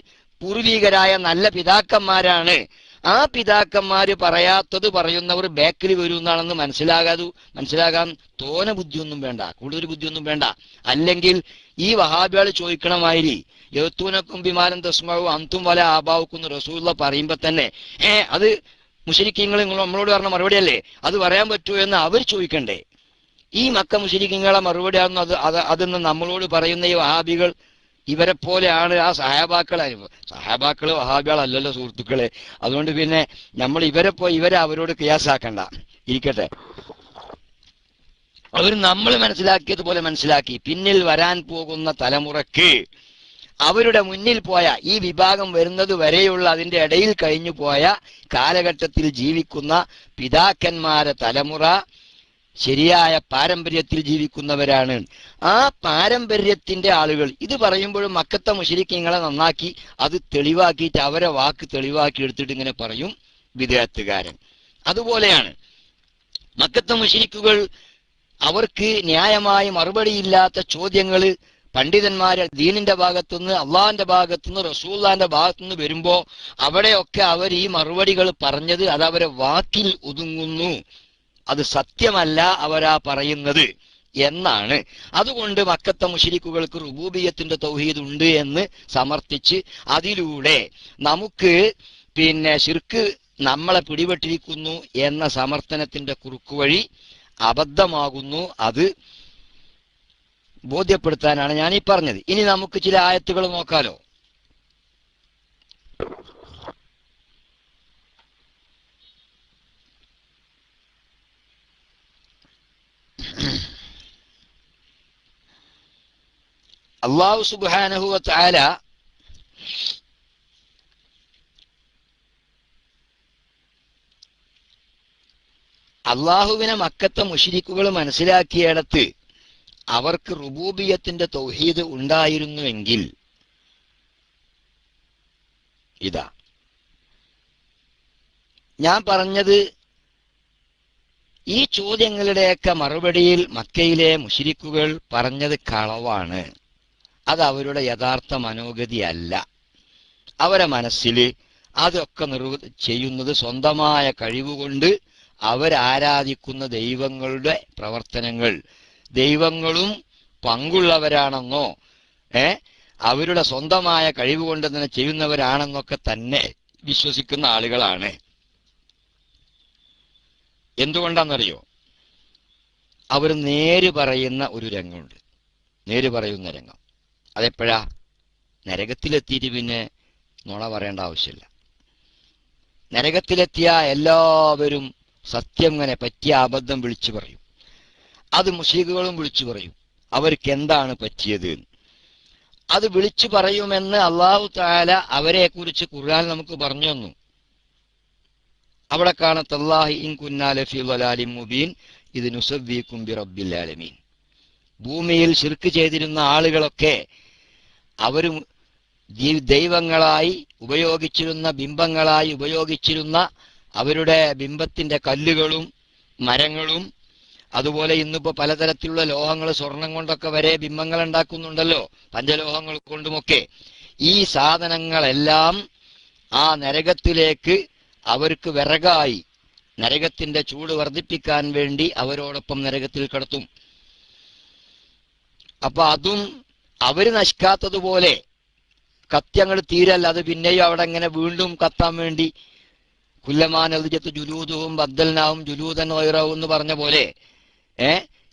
പൂർവികരായ നല്ല പിതാക്കന്മാരാണ്. ആ പിതാക്കന്മാര് പറയാത്തത് പറയുന്നവർ ബാക്കിൽ വരും എന്നാണെന്ന് മനസ്സിലാകാൻ തോന ബുദ്ധിയൊന്നും വേണ്ട, കൂടുതൽ ബുദ്ധിയൊന്നും വേണ്ട. അല്ലെങ്കിൽ ഈ വഹാബികൾ ചോദിക്കണമാതിരി യഅ്തൂനക്കും ബിമാലൻ തസ്മഉ അൻതും വല ആബാവുക്കും റസൂലുള്ള പറയുമ്പോ തന്നെ അത് മുശ്രിക്കീങ്ങൾ നമ്മളോട് പറഞ്ഞ മറുപടി അല്ലേ, അത് പറയാൻ പറ്റുമോ എന്ന് അവർ ചോദിക്കണ്ടേ? ഈ മക്ക മുശ്രിക്കീങ്ങളെ മറുപടി ആണെന്ന് അതെന്ന് നമ്മളോട് പറയുന്ന ഈ വഹാബികൾ ഇവരെ പോലെയാണ്. ആ സഹാബാക്കള് വഹാബികളല്ലല്ലോ സുഹൃത്തുക്കളെ. അതുകൊണ്ട് പിന്നെ നമ്മൾ ഇവരെ അവരോട് ഖിയാസാക്കണ്ട, ഇരിക്കട്ടെ. അവർ നമ്മൾ മനസ്സിലാക്കിയതുപോലെ മനസ്സിലാക്കി. പിന്നിൽ വരാൻ പോകുന്ന തലമുറക്ക് അവരുടെ മുന്നിൽ പോയ ഈ വിഭാഗം വരുന്നത് വരെയുള്ള അതിൻ്റെ ഇടയിൽ കഴിഞ്ഞു പോയ കാലഘട്ടത്തിൽ ജീവിക്കുന്ന പിതാക്കന്മാരെ തലമുറ ശരിയായ പാരമ്പര്യത്തിൽ ജീവിക്കുന്നവരാണ്. ആ പാരമ്പര്യത്തിന്റെ ആളുകൾ ഇത് പറയുമ്പോഴും മക്കത്തെ മുശ്രിക്കീങ്ങളെ നന്നാക്കി അത് തെളിവാക്കിയിട്ട് അവരെ വാക്ക് തെളിവാക്കി എടുത്തിട്ട് ഇങ്ങനെ പറയും വിദഅത്തുകാരൻ. അതുപോലെയാണ് മക്കത്തെ മുശ്രിക്കുകൾ. അവർക്ക് ന്യായമായി മറുപടിയില്ലാത്ത ചോദ്യങ്ങൾ പണ്ഡിതന്മാരെ ദീനിന്റെ ഭാഗത്തുനിന്ന്, അള്ളാഹിന്റെ ഭാഗത്തുനിന്ന്, റസൂലുള്ളാഹിന്റെ ഭാഗത്തുനിന്ന് വരുമ്പോ അവിടെയൊക്കെ അവർ ഈ മറുപടികൾ പറഞ്ഞത് അത് അവരെ വാക്കിൽ ഒതുങ്ങുന്നു, അത് സത്യമല്ല അവരാ പറയുന്നത് എന്നാണ്. അതുകൊണ്ട് മക്കത്തെ മുശ്രിക്കുകൾക്ക് റുബൂബിയത്തിന്റെ തൗഹീദ് ഉണ്ട് എന്ന് സമർത്ഥിച്ച് അതിലൂടെ നമുക്ക് ശിർക്ക് നമ്മളെ പിടിപെട്ടിരിക്കുന്നു എന്ന സമർത്ഥനത്തിന്റെ കുറുക്കുവഴി അബദ്ധമാകുന്നു. അത് ബോധ്യപ്പെടുത്താനാണ് ഞാൻ ഈ പറഞ്ഞത്. ഇനി നമുക്ക് ചില ആയത്തുകൾ നോക്കാലോ. അല്ലാഹു സുബ്ഹാനഹു വ തആല അള്ളാഹുവിനെ മക്കത്തെ മുശ്രിക്കുകൾ മനസ്സിലാക്കിയിടത്ത് അവർക്ക് റുബൂബിയത്തിന്റെ തൗഹീദ് ഉണ്ടായിരുന്നുവെങ്കിൽ ഇതാ ഞാൻ പറഞ്ഞത്. ഈ ചോദ്യങ്ങളുടെയൊക്കെ മറുപടിയിൽ മക്കയിലെ മുശ്രിക്കുകൾ പറഞ്ഞത് കളവാണ്. അത് അവരുടെ യഥാർത്ഥ മനോഗതിയല്ല. അവരെ മനസ്സിൽ അതൊക്കെ ചെയ്യുന്നത് സ്വന്തമായ കഴിവുകൊണ്ട് അവരാരാധിക്കുന്ന ദൈവങ്ങളുടെ പ്രവർത്തനങ്ങൾ ദൈവങ്ങളും പങ്കുള്ളവരാണെന്നോ അവരുടെ സ്വന്തമായ കഴിവ് കൊണ്ട് തന്നെ ചെയ്യുന്നവരാണെന്നൊക്കെ തന്നെ വിശ്വസിക്കുന്ന ആളുകളാണ്. എന്തുകൊണ്ടാണെന്നറിയോ? അവർ നേര് പറയുന്ന ഒരു രംഗമുണ്ട്. നേര് പറയുന്ന രംഗം അതെപ്പോഴാ? നരകത്തിലെത്തിയിട്ട് പിന്നെ നുണ പറയേണ്ട ആവശ്യമില്ല. നരകത്തിലെത്തിയ എല്ലാവരും സത്യം ഇങ്ങനെ പറ്റിയ അബദ്ധം വിളിച്ചു പറയും. അത് മുശ്രിക്കുകളും വിളിച്ചു പറയും. അവർക്ക് എന്താണ് പറ്റിയത് അത് വിളിച്ചു പറയുമെന്ന് അല്ലാഹു തആല അവരെ കുറിച്ച് ഖുർആൻ നമുക്ക് പറഞ്ഞു തന്നു. അവിടെ കാണത്തല്ലാഹി ഇൻ കുന്നാ ലഫീ ളലാലിൻ മുബീൻ ഇത് നുസവ്വീകും ബിറബ്ബിൽ ആലമീൻ. ഭൂമിയിൽ ശിർക്ക് ചെയ്തിരുന്ന ആളുകളൊക്കെ അവർ ദൈവങ്ങളായി ഉപയോഗിച്ചിരുന്ന ബിംബങ്ങളായി ഉപയോഗിച്ചിരുന്ന അവരുടെ ബിംബത്തിന്റെ കല്ലുകളും മരങ്ങളും അതുപോലെ ഇന്നിപ്പോ പലതരത്തിലുള്ള ലോഹങ്ങൾ സ്വർണം കൊണ്ടൊക്കെ വരെ ബിംബങ്ങൾ ഉണ്ടാക്കുന്നുണ്ടല്ലോ, പഞ്ചലോഹങ്ങൾ കൊണ്ടുമൊക്കെ. ഈ സാധനങ്ങളെല്ലാം ആ നരകത്തിലേക്ക് അവർക്ക് വിറകായി നരകത്തിന്റെ ചൂട് വർദ്ധിപ്പിക്കാൻ വേണ്ടി അവരോടൊപ്പം നരകത്തിൽ കടത്തും. അപ്പൊ അതും അവര് നശിക്കാത്തതുപോലെ കത്യങ്ങൾ തീരല്ല, അത് പിന്നെയും അവിടെ ഇങ്ങനെ വീണ്ടും കത്താൻ വേണ്ടി കുല്ലമാൻ എൽജത്ത് ജുലൂദും ബദ്ദൽനാവും ജുലൂദൻ വൈറാവും എന്ന് പറഞ്ഞ പോലെ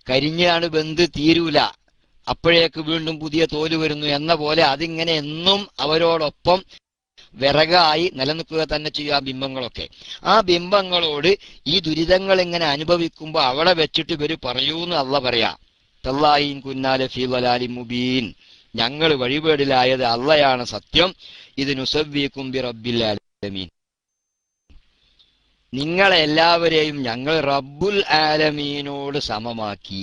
കരിഞ്ഞാണ് ബന്ധ് തീരൂല, അപ്പോഴേക്ക് വീണ്ടും പുതിയ തോല് വരുന്നു എന്ന പോലെ അതിങ്ങനെ എന്നും അവരോടൊപ്പം വിറകായി നിലനിൽക്കുക തന്നെ ചെയ്യും ആ ബിംബങ്ങളൊക്കെ. ആ ബിംബങ്ങളോട് ഈ ദുരിതങ്ങൾ ഇങ്ങനെ അനുഭവിക്കുമ്പോൾ അവിടെ വെച്ചിട്ട് ഇവര് പറയൂന്ന് അള്ള പറയാ, തല്ലായിൻ കുന്നാ ലഫീ ളലാലിൻ മുബീൻ, ഞങ്ങൾ വഴിപേടിലായത് അള്ളയാണ് സത്യം, ഇത് നുസവ്വീകും ബിറബ്ബിൽ ആലമീൻ, നിങ്ങളെല്ലാവരെയും ഞങ്ങൾ റബ്ബുൽ ആലമീനോട് സമമാക്കി.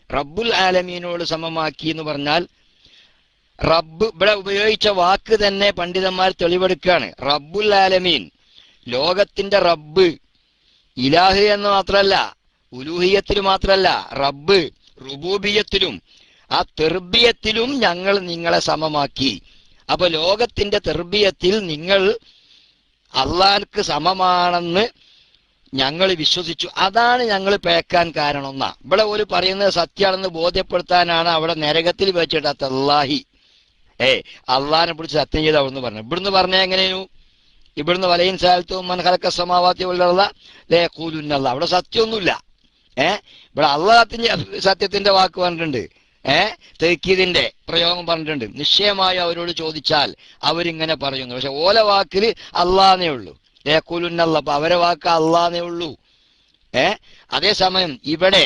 റബ്ബുൽ ആലമീനോട് സമമാക്കി എന്ന് പറഞ്ഞാൽ റബ്ബ് ഇവിടെ ഉപയോഗിച്ച വാക്ക് തന്നെ പണ്ഡിതന്മാർ തെളിവെടുക്കുകയാണ്. റബ്ബുൽ ആലമീൻ, ലോകത്തിന്റെ റബ്ബ്. ഇലാഹ് എന്ന് മാത്രമല്ല, ഉലൂഹിയത്തിൽ മാത്രമല്ല, റബ്ബ് റുബൂബിയത്തിലും ആ തെർബിയത്തിലും ഞങ്ങൾ നിങ്ങളെ സമമാക്കി. അപ്പൊ ലോകത്തിന്റെ തെർബിയത്തിൽ നിങ്ങൾ അള്ളാഹ്ക്ക് സമമാണെന്ന് ഞങ്ങൾ വിശ്വസിച്ചു. അതാണ് ഞങ്ങൾ പേക്കാൻ കാരണം എന്നാ ഇവിടെ ഒരു പറയുന്നത് സത്യമാണെന്ന് ബോധ്യപ്പെടുത്താനാണ് അവിടെ നരകത്തിൽ വെച്ചിട്ട് തല്ലാഹി അള്ളാഹിനെ പിടിച്ച് സത്യം ചെയ്ത് അവിടുന്ന് പറഞ്ഞു. ഇവിടുന്ന് പറഞ്ഞ എങ്ങനെയും ഇവിടുന്ന് വലയിൻ സാലത്തും മൻ ഖലഖ സമാവാതി വൽ അർള ലയഖൂലുന്ന, അവിടെ സത്യമൊന്നുമില്ല. ഇവിടെ അള്ളാഹ് സത്യത്തിന്റെ വാക്ക് പറഞ്ഞിട്ടുണ്ട്, തേക്കീദിന്റെ പ്രയോഗം പറഞ്ഞിട്ടുണ്ട്. നിശ്ചയമായി അവരോട് ചോദിച്ചാൽ അവരിങ്ങനെ പറയുന്നു. പക്ഷെ ഓല വാക്കിൽ അള്ളാന്നേ ഉള്ളൂ, ലയഖൂലുന്നല്ല, അപ്പൊ അവരെ വാക്ക് അള്ളാന്നേ ഉള്ളൂ. അതേസമയം ഇവിടെ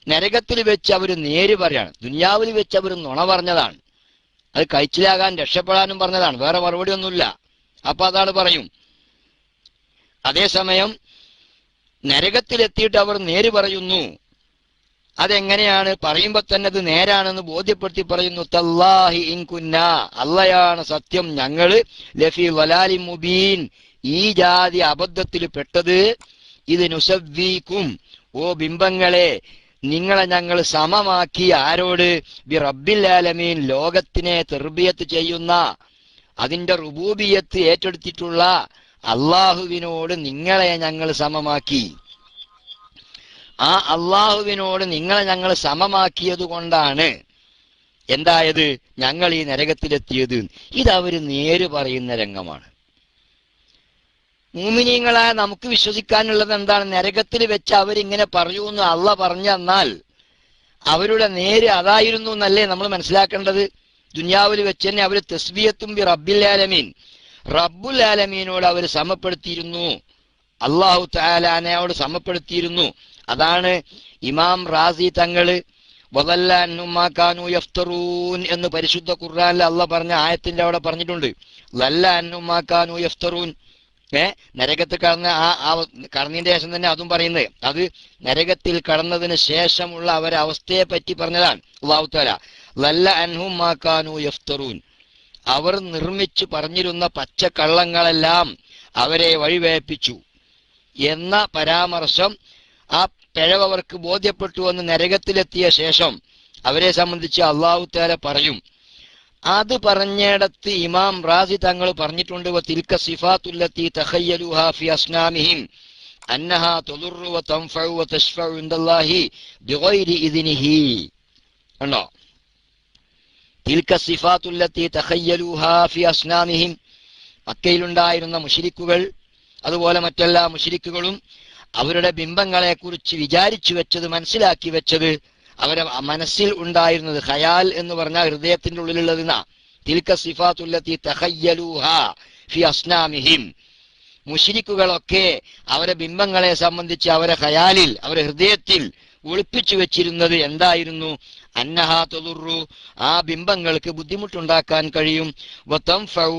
നരകത്തിൽ വെച്ച് അവർ നേര് പറയാണ്, ദുനിയാവിൽ വെച്ച് അവർ നുണ പറഞ്ഞതാണ്. അത് കഴിച്ചിലാകാൻ രക്ഷപ്പെടാനും പറഞ്ഞതാണ്, വേറെ മറുപടി ഒന്നുമില്ല. അപ്പൊ അതാണ് പറയും. അതേസമയം നരകത്തിലെത്തിയിട്ട് അവർ നേര് പറയുന്നു. അതെങ്ങനെയാണ്? പറയുമ്പോ തന്നെ അത് നേരാണെന്ന് ബോധ്യപ്പെടുത്തി പറയുന്നു. തല്ലാഹി ഇൻ കുന്നാ, അള്ളയാണ് സത്യം, ഞങ്ങള് ലഫീ ളലാലിൻ മുബീൻ, ഈ ജാതി അബദ്ധത്തിൽ പെട്ടത്. ഇത് നുസവ്വീകും, ഓ ബിംബങ്ങളെ നിങ്ങളെ ഞങ്ങൾ സമമാക്കി. ആരോട്? ബി റബ്ബിൽ ആലമീൻ, ലോകത്തിനെ തെർബിയത്ത് ചെയ്യുന്ന അതിന്റെ റുബൂബിയത്ത് ഏറ്റെടുത്തിട്ടുള്ള അള്ളാഹുവിനോട് നിങ്ങളെ ഞങ്ങൾ സമമാക്കി. ആ അള്ളാഹുവിനോട് നിങ്ങളെ ഞങ്ങൾ സമമാക്കിയത് കൊണ്ടാണ് എന്തായത്? ഞങ്ങൾ ഈ നരകത്തിലെത്തിയത്. ഇതവര് നേര് പറയുന്ന രംഗമാണ്. മുഅ്മിനീങ്ങളായ നമുക്ക് വിശ്വസിക്കാനുള്ളത് എന്താണ്? നരകത്തിൽ വെച്ച് അവരിങ്ങനെ പറയൂന്ന് അള്ള പറഞ്ഞു തന്നാൽ അവരുടെ നേര് അതായിരുന്നു എന്നല്ലേ നമ്മൾ മനസ്സിലാക്കേണ്ടത്. ദുനിയാവിൽ വെച്ച് തന്നെ അവർ തസ്ബിയത്തും ബി റബ്ബിൽ ആലമീൻ, റബ്ബുൽ ആലമീനോട് അവർ സമപ്പെടുത്തിയിരുന്നു, അള്ളാഹു തആലാനോട് സമപ്പെടുത്തിയിരുന്നു. അതാണ് ഇമാം റാസി തങ്ങള് വദല്ല അൻഹും മാ കാനൂ യഫ്തറൂൻ എന്ന് പരിശുദ്ധ ഖുർആനിൽ അള്ളാഹ് പറഞ്ഞ ആയത്തിന്റെ അവിടെ പറഞ്ഞിട്ടുണ്ട്. വദല്ല അൻഹും മാ കാനൂ യഫ്തറൂൻ, നരകത്തിൽ കടന്ന ആ കടന്നതിന്റെ ശേഷം തന്നെ അതും പറയുന്നത്, അത് നരകത്തിൽ കടന്നതിന് ശേഷമുള്ള അവരെ അവസ്ഥയെ പറ്റി പറഞ്ഞതാണ്. അല്ലാഹു തആല ലല്ല അൻഹും മാ കാനൂ യഫ്തറൂൻ, അവർ നിർമ്മിച്ചു പറഞ്ഞിരുന്ന പച്ചക്കള്ളങ്ങളെല്ലാം അവരെ വഴിവേപ്പിച്ചു എന്ന പരാമർശം ആ പിഴവ് അവർക്ക് ബോധ്യപ്പെട്ടുവെന്ന് നരകത്തിലെത്തിയ ശേഷം അവരെ സംബന്ധിച്ച് അല്ലാഹു തആല പറയും. അത് പറഞ്ഞിടത്ത് ഇമാം റാസി തങ്ങൾ പറഞ്ഞിട്ടുണ്ട്, തിൽക സിഫാത്തുല്ലത്തി തഖയ്യലുഹാ ഫി അസ്നാമിഹിം അന്നഹാ തുദുറു വതൻഫഉ വതശ്ഫഉ ഇൻദല്ലാഹി ബിഗൈരി ഇദ്നിഹി. കണ്ടോ, തിൽക സിഫാത്തുല്ലത്തി തഖയ്യലുഹാ ഫി അസ്നാമിഹിം, മക്കയിലുണ്ടായിരുന്ന മുശ്രിക്കുകൾ അതുപോലെ മറ്റെല്ലാ മുശ്രിക്കുകളും അവരുടെ ബിംബങ്ങളെ കുറിച്ച് വിചാരിച്ചു വെച്ചത്, മനസ്സിലാക്കി വെച്ചത്, അവരെ മനസ്സിൽ ഉണ്ടായിരുന്നത്, ഖയാൽ എന്ന് പറഞ്ഞാൽ ഹൃദയത്തിന്റെ ഉള്ളിലുള്ളതിനാ. തിൽക സിഫാത്തുല്ലത്തി തഖയ്യലുഹാ ഫി അസ്നാമിഹിം, മുശ്രിക്കുകളൊക്കെ അവരെ ബിംബങ്ങളെ സംബന്ധിച്ച് അവരെ ഖയാലിൽ, അവരെ ഹൃദയത്തിൽ ഒളിപ്പിച്ചു വെച്ചിരുന്നത് എന്തായിരുന്നു? അന്നഹാ തുദുറു, ആ ബിംബങ്ങൾക്ക് ബുദ്ധിമുട്ടുണ്ടാക്കാൻ കഴിയും, വതൻഫഉ,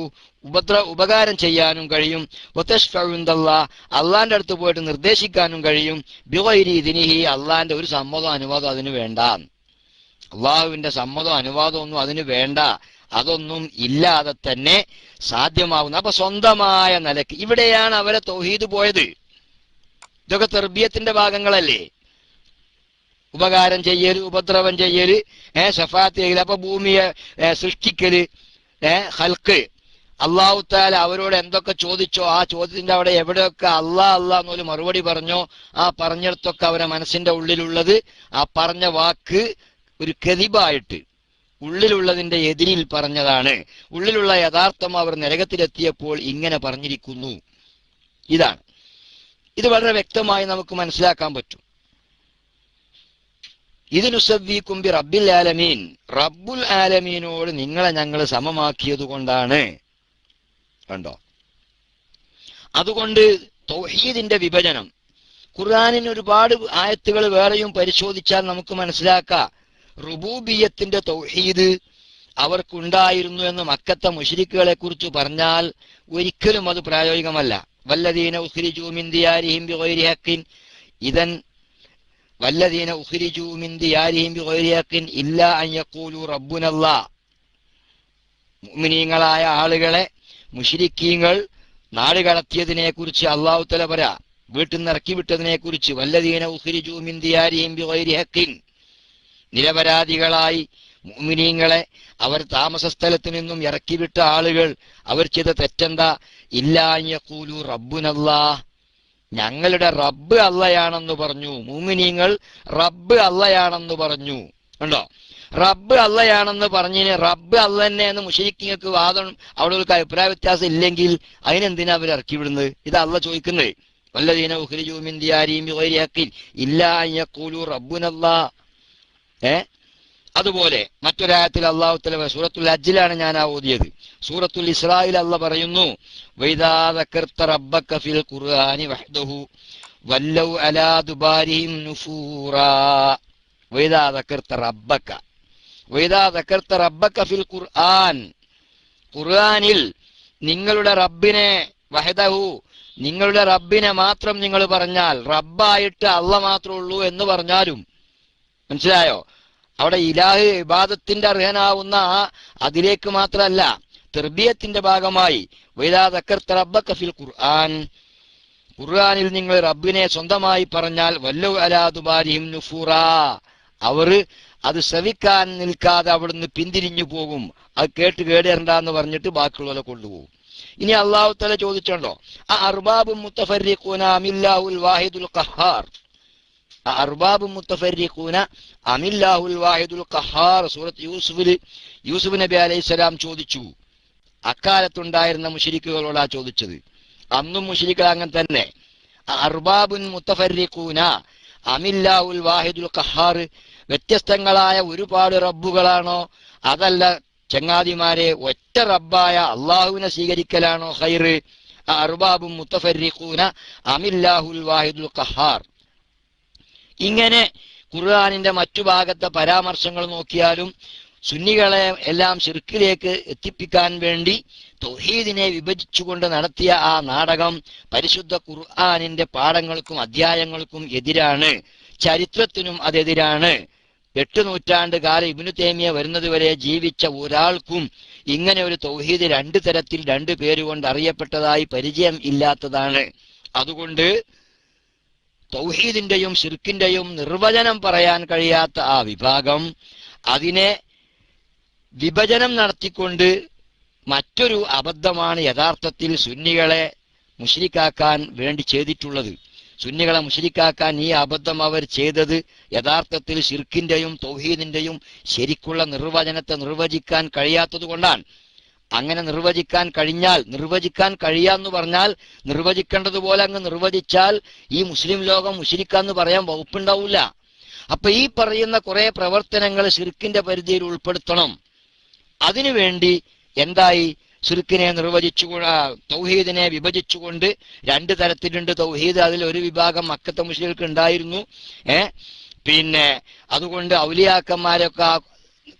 ഉപകാരം ചെയ്യാനും കഴിയും, വതശ്ഫഉ ഇൻദല്ലാഹ്, അള്ളാന്റെ അടുത്ത് പോയിട്ട് നിർദ്ദേശിക്കാനും കഴിയും, ബിഗൈരി ഇദ്നിഹി, അള്ളാന്റെ ഒരു സമ്മതം അനുവാദം അതിന് വേണ്ട, അള്ളാഹുവിന്റെ സമ്മതം അനുവാദം ഒന്നും അതിന് വേണ്ട, അതൊന്നും ഇല്ലാതെ തന്നെ സാധ്യമാവുന്ന. അപ്പൊ സ്വന്തമായ നിലക്ക് ഇവിടെയാണ് അവരെ തൗഹീദ് പോയത്. ഇതൊക്കെ തർബിയത്തിന്റെ ഭാഗങ്ങളല്ലേ, ഉപകാരം ചെയ്യല്, ഉപദ്രവം ചെയ്യല്, ശഫാഅത്ത് ചെയ്യല്, അപ്പൊ ഭൂമിയെ സൃഷ്ടിക്കല്, ഹൽക്ക്. അല്ലാഹു തആല അവരോട് എന്തൊക്കെ ചോദിച്ചോ ആ ചോദ്യത്തിന്റെ അവിടെ എവിടെയൊക്കെ അല്ലാ എന്നൊരു മറുപടി പറഞ്ഞോ ആ പറഞ്ഞിടത്തൊക്കെ അവരെ മനസ്സിന്റെ ഉള്ളിലുള്ളത്, ആ പറഞ്ഞ വാക്ക് ഒരു കദിബായിട്ട് ഉള്ളിലുള്ളതിന്റെ എതിരിൽ പറഞ്ഞതാണ്. ഉള്ളിലുള്ള യഥാർത്ഥം അവർ നരകത്തിലെത്തിയപ്പോൾ ഇങ്ങനെ പറഞ്ഞിരിക്കുന്നു. ഇതാണ്, ഇത് വളരെ വ്യക്തമായി നമുക്ക് മനസ്സിലാക്കാൻ പറ്റും. ഇത് നുസവ്വീകും ബി റബ്ബിൽ ആലമീൻ, റബ്ബുൽ ആലമീനോട് നിങ്ങളെ ഞങ്ങൾ സമമാക്കിയത് കൊണ്ടാണ്. കണ്ടോ, അതുകൊണ്ട് തൗഹീദിന്റെ വിഭജനം, ഖുർആനിന് ഒരുപാട് ആയത്തുകൾ വേറെയും പരിശോധിച്ചാൽ നമുക്ക് മനസ്സിലാക്കാം. റുബൂബിയത്തിന്റെ തൗഹീദ് അവർക്കുണ്ടായിരുന്നു എന്ന് മക്കത്തെ മുശ്രിക്കുകളെ കുറിച്ച് പറഞ്ഞാൽ ഒരിക്കലും അത് പ്രായോഗികമല്ല. വല്ലദീന ഉഖ്രിജൂ മിൻ ദിയാരിഹിം ബിഗൈരി ഹഖ്ഖിൻ, ഇദൻ വല്ലദീന ഉഖ്രിജൂ മിൻ ദിയാരിഹിം ബിഗൈരി ഹഖ്ഖിൻ ഇല്ലാ അൻ യഖൂലു റബ്ബുനല്ലാഹ്. മുഅ്മിനീങ്ങളായ ആളുകളെ മുശ്രിക്കീങ്ങൾ നാട് കടത്തിയതിനെ കുറിച്ച് അല്ലാഹു തആല പറയാ, വീട്ടിൽ നിന്ന് ഇറക്കി വിട്ടതിനെ കുറിച്ച്. വല്ലദീന ഉഖ്രിജൂ മിൻ ദിയാരിഹിം ബിഗൈരി ഹഖ്ഖിൻ, നിരപരാധികളായി മുഅ്മിനീങ്ങളെ അവർ താമസ സ്ഥലത്ത് നിന്നും ഇറക്കിവിട്ട ആളുകൾ അവർ ചെയ്ത തെറ്റെന്താ? ഇല്ലാ അൻ യഖൂലു റബ്ബുനല്ലാഹ്, ഞങ്ങളുടെ റബ്ബ് അള്ളയാണെന്ന് പറഞ്ഞു. മുഅ്മിനീങ്ങൾ റബ്ബ് അള്ളയാണെന്ന് പറഞ്ഞു. കണ്ടോ, റബ്ബ് അള്ളയാണെന്ന് പറഞ്ഞിന് റബ്ബ് അള്ള തന്നെ എന്ന് മുശ്രിക്കീങ്ങൾക്ക് വാദം, അവിടെ ഒരു അഭിപ്രായ വ്യത്യാസം ഇല്ലെങ്കിൽ അതിനെന്തിനാ അവർ ഇറക്കി വിടുന്നത്? ഇത് അള്ള ചോദിക്കുന്നത്. വല്ലദീന ഉഖ്രിജൂ മിൻ ദിയാരിഹിം ബിഗൈരി ഹഖ്ഖിൻ ഇല്ലാ അൻ യഖൂലു റബ്ബുനല്ലാഹ്. അതുപോലെ മറ്റൊരായത്തിൽ അല്ലാഹു തആല സൂറത്തുൽ ഹജ്ജിലാണ് ഞാൻ ഓതിയത്. സൂറത്തുൽ ഇസ്രായിൽ അല്ലാഹ് പറയുന്നു, വൈദാ ദക്കർത റബ്ബക ഫിൽ ഖുർആനി വഹ്ദഹു വല്ലൗ അലാ ദുബാരിഹിം നുഫൂറാ. വൈദാ ദക്കർത റബ്ബക, വൈദാ ദക്കർത റബ്ബക ഫിൽ ഖുർആൻ, ഖുർആനിൽ നിങ്ങളുടെ റബ്ബിനെ, വഹ്ദഹു നിങ്ങളുടെ റബ്ബിനെ മാത്രം നിങ്ങൾ പറഞ്ഞാൽ, റബ്ബായിട്ട് അല്ലാഹ് മാത്രമേ ഉള്ളൂ എന്ന് പറഞ്ഞാലും, മനസ്സിലായോ? അവിടെ ഇലാഹ് ഇബാദത്തിന്റെ അർഹനാവുന്ന അതിലേക്ക് മാത്രമല്ല, തർബിയത്തിന്റെ ഭാഗമായി വൈദാ ദക്കർത റബ്ബക ഫിൽ ഖുർആൻ, ഖുർആനിൽ നിങ്ങൾ റബ്ബിനെ സ്വന്തമായി പറഞ്ഞാൽ വല്ലൗ അലാ ദുബാരിഹിം നുഫൂറാ, അവർ അത് ശ്രവിക്കാൻ നിൽക്കാതെ അവിടുന്ന് പിന്തിരിഞ്ഞു പോകും. അത് കേട്ട് കേടേറണ്ടെന്ന് പറഞ്ഞിട്ട് ബാക്കിയുള്ളവരെ കൊണ്ടുപോകും. ഇനി അല്ലാഹു തആല ചോദിച്ചോണ്ടോ, അർബാബും മുത്തഫർരിഖൂന അമില്ലാഹുൽ വാഹിദുൽ ഖഹാർ, അർബാബും മുത്തഫർരിഖൂന അമില്ലാഹുൽ വാഹിദുൽ ഖഹാർ. സൂറത്ത് യൂസുഫ് നബി അലൈഹിസ്സലാം ചോദിച്ചു. അക്കാലത്തുണ്ടായിരുന്ന മുശ്രിക്കുകളോടാ ചോദിച്ചത്. അന്നും മുശ്രിക്കുകൾ അങ്ങനെ തന്നെ. അർബാബുൻ മുത്തഫർരിഖൂന അമില്ലാഹുൽ വാഹിദുൽ ഖഹാർ, വ്യത്യസ്തങ്ങളായ ഒരുപാട് റബ്ബുകളാണോ, അതല്ല ചങ്ങാതിമാരെ ഒറ്റ റബ്ബായ അള്ളാഹുവിനെ സ്വീകരിക്കലാണോ ഖൈർ? അർബാബും മുത്തഫർരിഖൂന അമില്ലാഹുൽ വാഹിദുൽ ഖഹാർ. ഇങ്ങനെ ഖുർആനിന്റെ മറ്റു ഭാഗത്തെ പരാമർശങ്ങൾ നോക്കിയാലും സുന്നികളെ എല്ലാം ശിർക്കിലേക്ക് എത്തിപ്പിക്കാൻ വേണ്ടി തൗഹീദിനെ വിഭജിച്ചുകൊണ്ട് നടത്തിയ ആ നാടകം പരിശുദ്ധ ഖുർആനിന്റെ പാഠങ്ങൾക്കും അധ്യായങ്ങൾക്കും എതിരാണ്, ചരിത്രത്തിനും അതെതിരാണ്. 8 നൂറ്റാണ്ട് കാലം ഇബ്നു തൈമിയ വരുന്നത് വരെ ജീവിച്ച ഒരാൾക്കും ഇങ്ങനെ ഒരു തൗഹീദ് 2 തരത്തിൽ 2 പേരുകൊണ്ട് അറിയപ്പെട്ടതായി പരിചയം ഇല്ലാത്തതാണ്. അതുകൊണ്ട് തൗഹീദിന്റെയും ശിർക്കിന്റെയും നിർവചനം പറയാൻ കഴിയാത്ത ആ വിഭാഗം അതിനെ വിഭജനം നടത്തിക്കൊണ്ട് മറ്റൊരു അബദ്ധമാണ് യഥാർത്ഥത്തിൽ സുന്നികളെ മുശ്രിക്കാക്കാൻ വേണ്ടി ചെയ്തിട്ടുള്ളത്. സുന്നികളെ മുശ്രിക്കാക്കാൻ ഈ അബദ്ധം അവർ ചെയ്തത് യഥാർത്ഥത്തിൽ ശിർക്കിന്റെയും തൗഹീദിന്റെയും ശരിക്കുള്ള നിർവചനത്തെ നിർവചിക്കാൻ കഴിയാത്തത് കൊണ്ടാണ്. അങ്ങനെ നിർവചിക്കാൻ കഴിയാന്ന് പറഞ്ഞാൽ നിർവചിക്കേണ്ടതുപോലെ അങ്ങ് നിർവചിച്ചാൽ ഈ മുസ്ലിം ലോകം മുശ്രിക്കാന്ന് പറയാൻ വകുപ്പുണ്ടാവില്ല. അപ്പൊ ഈ പറയുന്ന കുറെ പ്രവർത്തനങ്ങൾ ശിർക്കിന്റെ പരിധിയിൽ ഉൾപ്പെടുത്തണം. അതിനുവേണ്ടി എന്തായി, ശിർക്കിനെ തൗഹീദിനെ വിഭജിച്ചുകൊണ്ട് 2 തരത്തിലുണ്ട് തൗഹീദ്. അതിൽ ഒരു വിഭാഗം മക്കത്തെ മുശ്രികൾക്ക് ഉണ്ടായിരുന്നു. പിന്നെ അതുകൊണ്ട് ഔലിയാക്കന്മാരൊക്കെ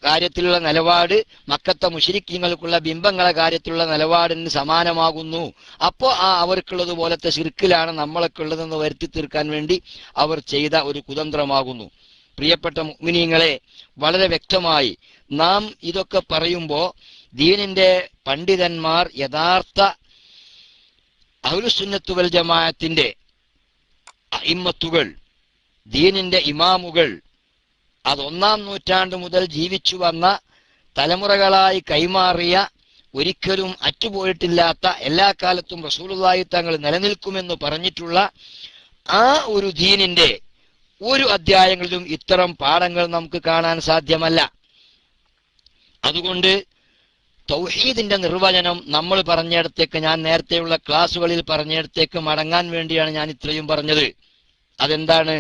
കാര്യത്തിലുള്ള നിലപാട് മക്കത്തെ മുശ്രിക്കീങ്ങൾക്കുള്ള ബിംബങ്ങളെ കാര്യത്തിലുള്ള നിലപാടിന് സമാനമാകുന്നു. അപ്പോൾ അവർക്കുള്ളത് പോലത്തെ ശിർക്കിലാണ് നമ്മളൊക്കെ ഉള്ളതെന്ന് വരുത്തി തീർക്കാൻ വേണ്ടി അവർ ചെയ്ത ഒരു കുതന്ത്രമാകുന്നു. പ്രിയപ്പെട്ട മുഅ്മിനീങ്ങളെ, വളരെ വ്യക്തമായി നാം ഇതൊക്കെ പറയുമ്പോൾ ദീനിന്റെ പണ്ഡിതന്മാർ, യഥാർത്ഥ അഹ്ലുസുന്നത്ത് വൽ ജമാഅത്തിന്റെ അഇമ്മത്തുകൾ, ദീനിന്റെ ഇമാമുകൾ, അത് 1-ാം നൂറ്റാണ്ട് മുതൽ ജീവിച്ചു വന്ന തലമുറകളായി കൈമാറിയ ഒരിക്കലും അറ്റുപോയിട്ടില്ലാത്ത എല്ലാ കാലത്തും റസൂലുള്ളാഹി തങ്ങൾ നിലനിൽക്കുമെന്ന് പറഞ്ഞിട്ടുള്ള ആ ഒരു ദീനിന്റെ ഒരു അധ്യായങ്ങളിലും ഇത്തരം പാഠങ്ങൾ നമുക്ക് കാണാൻ സാധ്യമല്ല. അതുകൊണ്ട് തൗഹീദിന്റെ നിർവചനം നമ്മൾ പറഞ്ഞിടത്തേക്ക്, ഞാൻ നേരത്തെയുള്ള ക്ലാസ്സുകളിൽ പറഞ്ഞിടത്തേക്ക് മടങ്ങാൻ വേണ്ടിയാണ് ഞാൻ ഇത്രയും പറഞ്ഞത്. അതെന്താണ്?